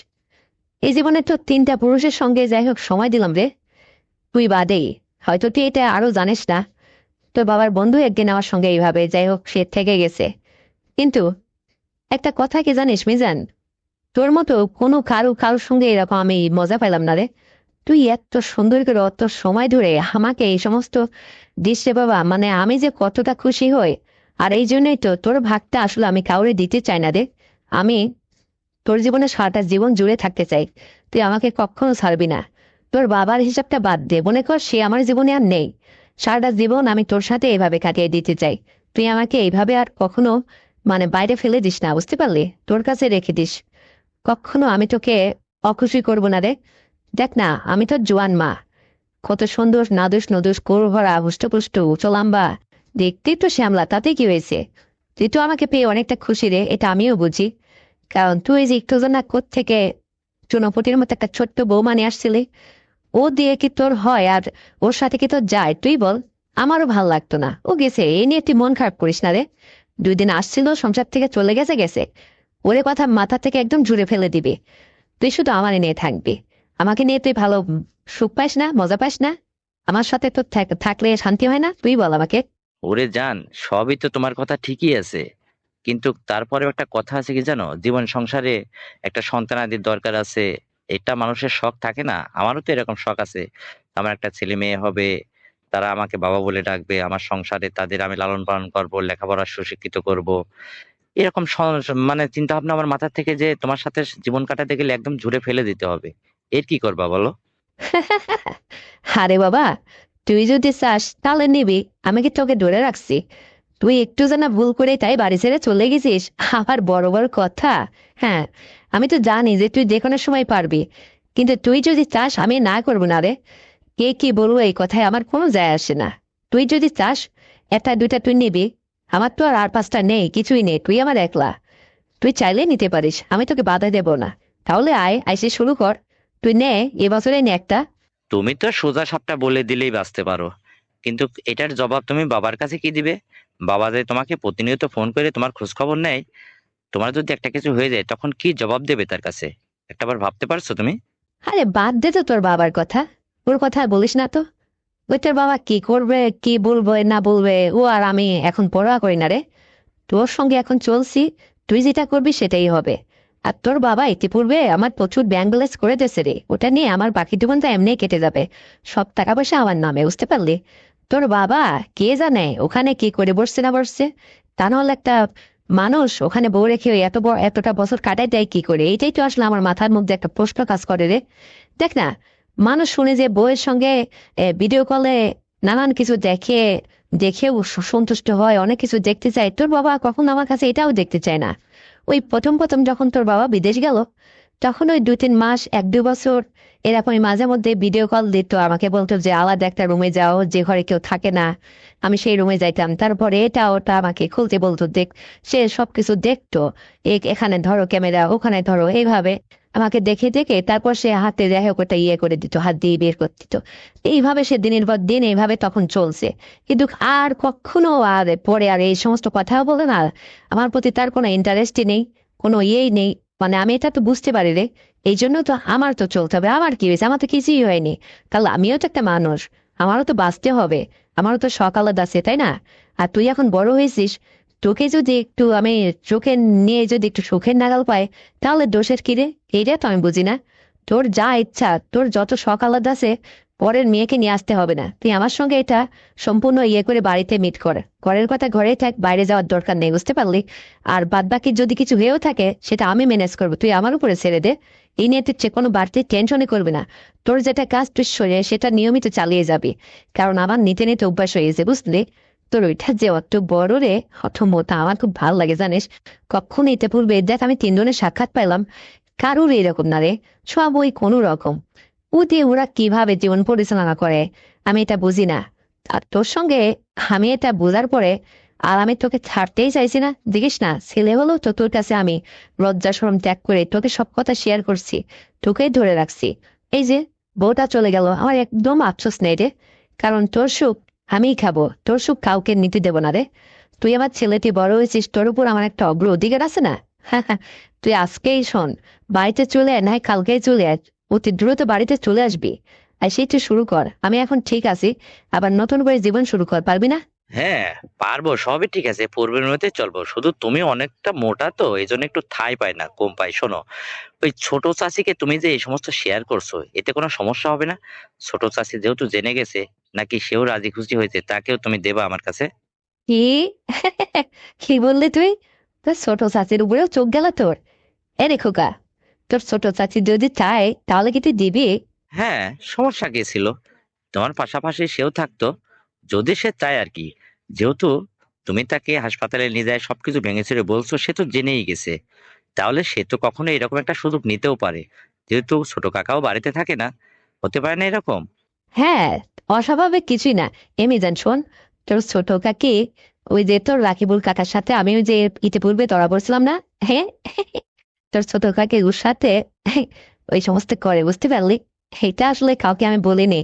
S2: এই জীবনে তো 3টা পুরুষের সঙ্গে যাই হোক সময় দিলাম রে, তুই বাদেই। হয়তো তুই এটা আরো জানিস না, তোর বাবার বন্ধু একদিন আমার সঙ্গে এইভাবে যাই হোক সে থেকে গেছে। কিন্তু একটা কথা কি জানিস মিজান, তোর মতো কোনো কারোর সঙ্গে এরকম আমি মজা পাইলাম না রে। তুই এত সুন্দর করে অত সময় ধরে আমাকে এই সমস্ত দিস রে বাবা, মানে আমি যে কতটা খুশি হই। আর এই জন্যই তো তোর ভাগটা আসলে আমি কাউরে দিতে চাই না রে। আমি তোর জীবনে সারাটা জীবন জুড়ে থাকতে চাই, তুই আমাকে কখনো ছাড়বি না। তোর বাবার হিসাবটা বাদ দে, মনে কর সে আমার জীবনে আর নেই। সারাটা জীবন আমি তোর সাথে এইভাবে কাটিয়ে দিতে চাই। তুই আমাকে এইভাবে আর কখনো মানে বাইরে ফেলে দিস না, বুঝতে পারলি? তোর কাছে রেখে দিস। কখনো আমি তোকে অখুশি করব না রে। দেখ না, আমি তোর জোয়ান মা, কত সুন্দর নাদুস নদুস কোর ভরা হুষ্টপুষ্ট চলাম্বা, দেখতেই তো শ্যামলা, তাতে কি হয়েছে? তুই তো আমাকে পেয়ে অনেকটা খুশি রে, এটা আমিও বুঝি। কারণ তুই যে একটু জানা থেকে চুনোপুটির মতো একটা ছোট্ট বৌমা নিয়ে আসছিলি, ও দিয়ে কি তোর হয়? আর ওর সাথে কি তোর যায় তুই বল? আমারও ভাল লাগতো না, ও গেছে, এ নিয়ে তুই মন খারাপ করিস না রে। 2 দিন আসছিল, সংসার থেকে চলে গেছে গেছে। ওরে কথা মাথা থেকে একদম জুড়ে ফেলে দিবি। তুই শুধু আমার নিয়ে থাকবি। আমাকে নিয়ে তুই ভালো সুখ পাস না, মজা পাস না? আমার সাথে তো থাকলে শান্তি হয় না? তুই বল আমাকে।
S1: ওরে জান, সবই তো তোমার কথা ঠিকই আছে, কিন্তু তারপরেও একটা কথা আছে কি জানো, জীবন সংসারে একটা সন্তানাদির দরকার আছে। এটা মানুষের শখ থাকে না? আমারও তো এরকম শখ আছে, আমার একটা ছেলে মেয়ে হবে, তারা আমাকে বাবা বলে ডাকবে, আমার সংসারে তাদের আমি লালন পালন করব, লেখাপড়া সুশিক্ষিত করব। এরকম মানে চিন্তা ভাবনা আমার মাথা থেকে যে তোমার সাথে জীবন কাটাতে গেলে একদম ঝুরে ফেলে দিতে হবে, এর কি করবা বলো?
S2: আরে বাবা, তুই যদি চাস তাহলে নিবি, আমি কি তোকে ধরে রাখছি? তুই একটু জানা ভুল করে তাই বাড়ি ছেড়ে চলে গেছিস, আবার বড় বড় কথা। হ্যাঁ, আমি তো জানি যে তুই যে কোনো সময় পারবি, কিন্তু তুই যদি চাস আমি না করবো না রে। কে কি বলবো এই কথায় আমার কোনো যায় আসে না। তুই যদি চাস একটা দুইটা তুই নিবি, আমার তো আর 5টা নেই, কিছুই নেই, তুই আমার একলা। তুই চাইলে নিতে পারিস, আমি তোকে বাধা দেব না। তাহলে আয়, আইসে শুরু কর। তুই নে, এবছরে নে একটা।
S1: তুমি তো সোজা সাপটা বলে দিলেই বাঁচতে পারো, কিন্তু এটার জবাব তুমি বাবার কাছে কি দিবে? বাবা যে তোমাকে প্রতিনিয়ত ফোন করে তোমার খোঁজ খবর নেয়, তোমার যদি একটা কিছু হয়ে যায় তখন কি জবাব দেবে তার কাছে? একটাবার ভাবতে পারছো তুমি?
S2: আরে বাদ দে তো তোর বাবার কথা, ওর কথা আর বলিস না তো। ওই তোর বাবা কি করবে কি বলবে না বলবে ও আর আমি এখন পরোয়া করি না রে। তোর সঙ্গে এখন চলছি, তুই যেটা করবি সেটাই হবে। আর তোর বাবা ইতিপূর্বে আমার প্রচুর ব্যাংক ব্যালেন্স করে দিয়েছে রে, ওটা নিয়ে আমার বাকি জীবনটা এমনি কেটে যাবে। সব টাকা পয়সা আমার নামে, বুঝতে পারলি? তোর বাবা কে জানে ওখানে কি করে বসছে না বসছে। তা নাহলে একটা মানুষ ওখানে বউ রেখে ওই এত বড় এতটা বছর কাটায় দেয় কি করে? এইটাই তো আসলে আমার মাথার মধ্যে একটা প্রশ্ন কাজ করে রে। দেখ না, মানুষ শুনে যে বউয়ের সঙ্গে ভিডিও কলে নানান কিছু দেখে, দেখেও সন্তুষ্ট হয়, অনেক কিছু দেখতে চায়। তোর বাবা কখন আমার কাছে এটাও দেখতে চায় না। ওই প্রথম প্রথম যখন তোর বাবা বিদেশ গেল, তখন ওই 2-3 মাস 1-2 বছর এরকম মাঝে মধ্যে ভিডিও কল দিত, আমাকে বলতো যে আলাদা একটা রুমে যাও যে ঘরে কেউ থাকে না। আমি সেই রুমে যাইতাম, তারপরে এটা ওটা আমাকে খুলতে বলতো, দেখ। সে সবকিছু দেখতো, এখানে ধরো ক্যামেরা, ওখানে ধরো, এইভাবে আমাকে দেখে দেখে তারপর সে হাতে যাই হোক ওটা ইয়ে করে দিত, হাত দিয়ে বের করে দিত। এইভাবে সে দিনের পর দিন এইভাবে তখন চলছে। কিন্তু আর কখনো আর পরে আর এই সমস্ত কথাও বলে না। আমার প্রতি তার কোনো ইন্টারেস্টই নেই, কোনো ইয়েই নেই। মানে আমি এটা তো বুঝতে পারি রে। এই জন্য তো আমার তো চলতে হবে। আমার কি হয়েছে? আমার তো কিছুই হয়নি। তাহলে আমিও তো একটা মানুষ, আমারও তো বাঁচতে হবে, আমারও তো সকাল আছে, তাই না? আর তুই এখন বড় হয়েছিস, তোকে যদি একটু আমি চোখে নিয়ে যদি একটু সুখের নাগাল পাই, তাহলে দোষের কি রে? এইটা তো আমি বুঝি না। তোর যা ইচ্ছা, তোর যত শখ আলাদা আছে, পরের মেয়েকে নিয়ে আসতে হবে না। তুই আমার সঙ্গে এটা সম্পূর্ণ ইয়ে করে বাড়িতে মিট কর। ঘরের কথা ঘরেই থাক, বাইরে যাওয়ার দরকার নেই, বুঝতে পারলি? আর বাদ বাকি যদি কিছু হয়েও থাকে সেটা আমি ম্যানেজ করবো, তুই আমার উপরে ছেড়ে দে। এই নিয়ে তুই কোনো বাড়তি টেনশনই করবি না। তোর যেটা কাজ তুই সরে সেটা নিয়মিত চালিয়ে যাবি। কারণ আমার নিতে নিতে অভ্যাস হয়ে গেছে, বুঝলি? তোর ওইটা যে অত বড় রে, অত মোটা, আমার খুব ভাল লাগে জানিস। কখন এতে পূর্বে দেখ আমি 3 জনের সাক্ষাৎ পাইলাম, কারুর এরকম না রে। সব ওই কোনো রকম। ও দিয়ে ওরা কিভাবে জীবন পরিচালনা করে আমি এটা বুঝি না। আর তোর সঙ্গে আমি এটা বোঝার পরে আর আমি তোকে ছাড়তেই চাইছি না। দেখিস না, ছেলে হলো তো তোর কাছে আমি লজ্জা শরম ত্যাগ করে তোকে সব কথা শেয়ার করছি, তোকেই ধরে রাখছি। এই যে বউটা চলে গেল, আমার একদম আফসোস নেই রে। কারণ তোর সুখ আমিই খাবো, তোর সুখ কাউকে নিতে দেব না রে। তুই আমার ছেলে, তুই বড় হয়েছিস, তোর উপর আমার একটা অগ্র অধিকার আছে না? তুই আজকেই শোন, বাড়িতে চলে আয়, নয় কালকেই চলে আয়, অতি দ্রুত বাড়িতে চলে আসবি। আর সেই তুই শুরু কর, আমি এখন ঠিক আছি, আবার নতুন করে জীবন শুরু কর, পারবি না?
S1: হ্যাঁ, পারবো, সবই ঠিক আছে, পূর্বের মধ্যে চলবো, শুধু তুমি অনেকটা মোটা তো এই জন্য একটু থাই পাই না, কম পাই। শোনো, ওই ছোট চাচিকে তুমি যে এই সমস্ত শেয়ার করছো, এতে কোনো সমস্যা হবে না? ছোট চাচি যেহেতু জেনে গেছে, নাকি সেও রাজি খুশি হয়েছে, তাকেও তুমি দেবা আমার কাছে?
S2: কি? কি বললি তুই? তোর ছোট চাচির উপরেও চোখ গেল তোর? এ রে খোকা, তোর ছোট চাচি যদি চায় তাহলে কি তুই দিবি?
S1: হ্যাঁ, সমস্যা কি ছিল? তোমার পাশাপাশি সেও থাকতো, যদি সে চায় আর কি। যেহেতু তুমি তাকে হাসপাতালে নিয়ে যায় সবকিছু ভেঙে চুরে বলছো, সে তো জেনেই গেছে, তাহলে সে তো কখনো এরকম একটা সুযোগ নিতেও পারে। যেহেতু ছোট কাকাও বাড়িতে থাকে না, হতে পারে না এরকম?
S2: হ্যাঁ, অস্বাভাবিক কিছুই না। এমিজান শোন, তোর ছোট কাকি, ওই যে তোর রাকিবুল কাকার সাথে আমি ওই যে ইতিপূর্বে ধরা পড়ছিলাম না? হ্যাঁ, তোর ছোট কাকি ওর সাথে ওই সমস্ত করে, বুঝতে পারলি? এটা আসলে কাউকে আমি বলিনি,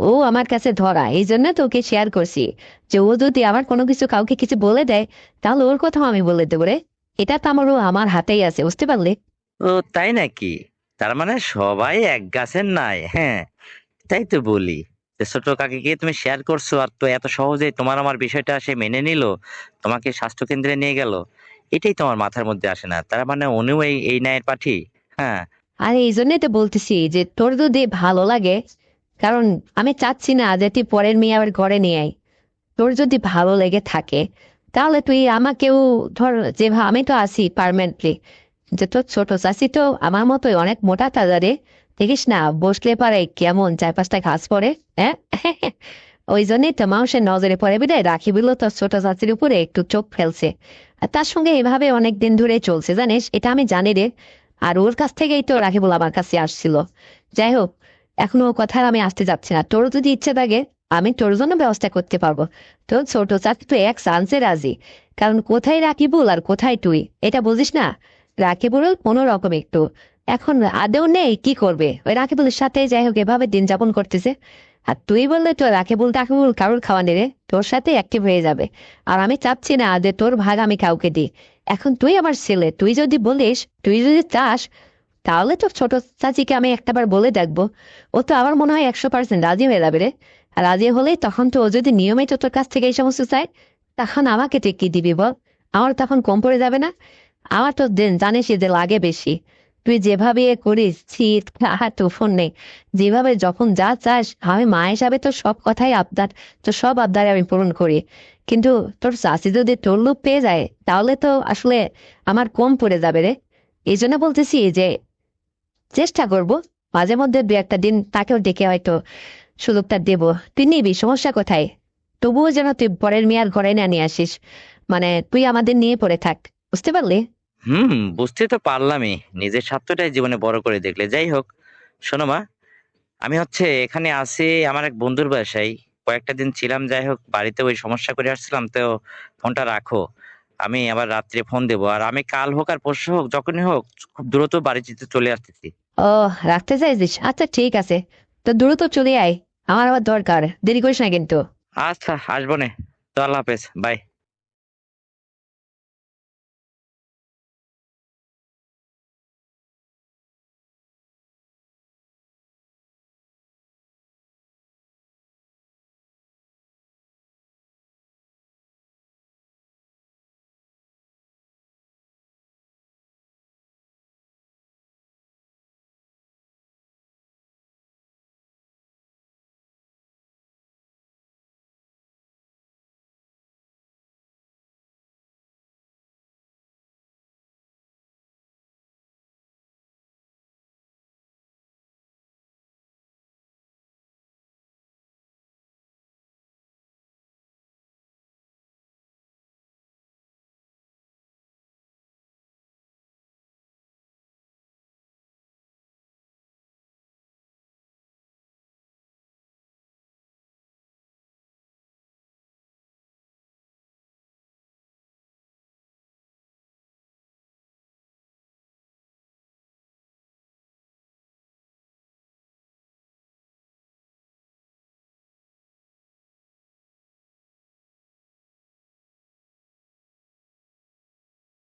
S2: ও আমার কাছে ধরা, এই জন্য তোকে শেয়ার করছি, যে ও যদি আমার কোনো কিছু কাউকে কিছু বলে দেয়, তাহলে ওর কথাও আমি বলে দেবো রে। এটা তো আমারও আমার হাতেই আছে, বুঝতে পারলি?
S1: ও, তাই নাকি? তার মানে সবাই এক গাছের নাই, হ্যাঁ। তাই তো বলি, যে ছোট কাকিকে তুমি শেয়ার করছো, আর তো এত সহজে তোমার আমার বিষয়টা সে মেনে নিল, তোমাকে স্বাস্থ্য কেন্দ্রে নিয়ে গেল। এটাই তোমার মাথার মধ্যে আসে না, তার মানে উনিও এই এই ন্যায়ের পাঠি? হ্যাঁ।
S2: আর এই জন্যই তো বলতেছি যে তোর যদি ভালো লাগে, কারণ আমি চাচ্ছি না যে তুই পরের মেয়ে আবার ঘরে নিয়ে আয়। তোর যদি ভালো লেগে থাকে, তাহলে তুই আমাকেও ধর, যেভাবে আমি তো আছি পার্মানেন্টলি, যে তোর ছোট চাষি তো আমার মতোই অনেক মোটা তাজারে, দেখিস না বসলে পারে কেমন 4-5টা ঘাস পড়ে। হ্যাঁ, ওই জন্যই তো মানুষের নজরে পড়ে বিদায় রাখি বললো তোর ছোট চাষির উপরে একটু চোখ ফেলছে। আর তার সঙ্গে এভাবে অনেক দিন ধরে চলছে, জানিস, এটা আমি জানি রে। আর ওর কাছ থেকেই তো রাখিবুল আমার কাছে আসছিল। যাই হোক, এখন ও কথা আর আমি আসতে যাচ্ছি না, তোর যদি ইচ্ছে থাকে আমি তোর জন্য ব্যবস্থা করতে পারবো। তোর ছোট চাচি তো এক চান্সে রাজি, কারণ কোথায় রাকিবুল আর কোথায় তুই, এটা বুঝিস না? রাকিবুল কোনো রকম একটু এখন আদেও নেই, কি করবে, ওই রাকিবুলের সাথে যাই হোক এভাবে দিন যাপন করতেছে। আর তুই বললে তো রাকিবুল টাকিবুল কারুর খাওয়া নেবে, তোর সাথে অ্যাক্টিভ হয়ে যাবে। আর আমি চাচ্ছি না যে তোর ভাগ আমি কাউকে দিই। এখন তুই আমার ছেলে, তুই যদি বলিস, তুই যদি চাস, তাহলে তো ছোট চাচিকে আমি একটাবার বলে দেখবো। ও তো আমার মনে হয় 100% রাজি হয়ে যাবে রে। আর রাজি হলেই তখন তো ও যদি নিয়মিত তোর কাছ থেকে এই সমস্ত চাই, তখন আমাকে তুই কি দিবি বল? আমার তখন কম পড়ে যাবে না? আমার তো দিন জানিস যে লাগে বেশি। তুই যেভাবে এ করিস, শীত আর তুফান নেই, যেভাবে যখন যা চাস, আমি মা হিসাবে তো সব কথাই আবদার, তো সব আবদারে আমি পূরণ করি। কিন্তু তোর চাষি যদি তোর লোক পেয়ে যায়, তাহলে তো আসলে আমার কম পড়ে যাবে রে। এই জন্য বলতেছি যে চেষ্টা করব, মাঝে মধ্যে 2-1 দিন তাকেও ডেকে হয়তো সুযোগটা দেব। তুই নিবি, সমস্যা কোথায়? তবুও যেন তুই পরের মেয়ার ঘরে না নিয়ে আসিস, মানে তুই আমাদের নিয়ে পড়ে থাক, বুঝতে পারলি?
S1: বুঝতে তো পারলামই, নিজের স্বার্থটাই জীবনে বড় করে দেখলে। যাই হোক, শোনো মা, আমি হচ্ছে এখানে আছি আমার এক বন্ধুর বাসায়, কয়েকটা দিন ছিলাম। যাই হোক, বাড়িতে ওই সমস্যা করে আসছিলাম, তো ফোনটা রাখো, আমি আবার রাত্রে ফোন দেবো। আর আমি কাল হোক আর পরশু হোক, যখনই হোক, খুব দ্রুত বাড়িতে চলে আসতেছি।
S2: ও, রাখতে চাইছিস? আচ্ছা ঠিক আছে, তো দ্রুত চলে আয়, আমার আবার দরকার, দেরি করিস না কিন্তু।
S1: আচ্ছা, আসবো নে। তো আল্লাহ হাফেজ, বাই।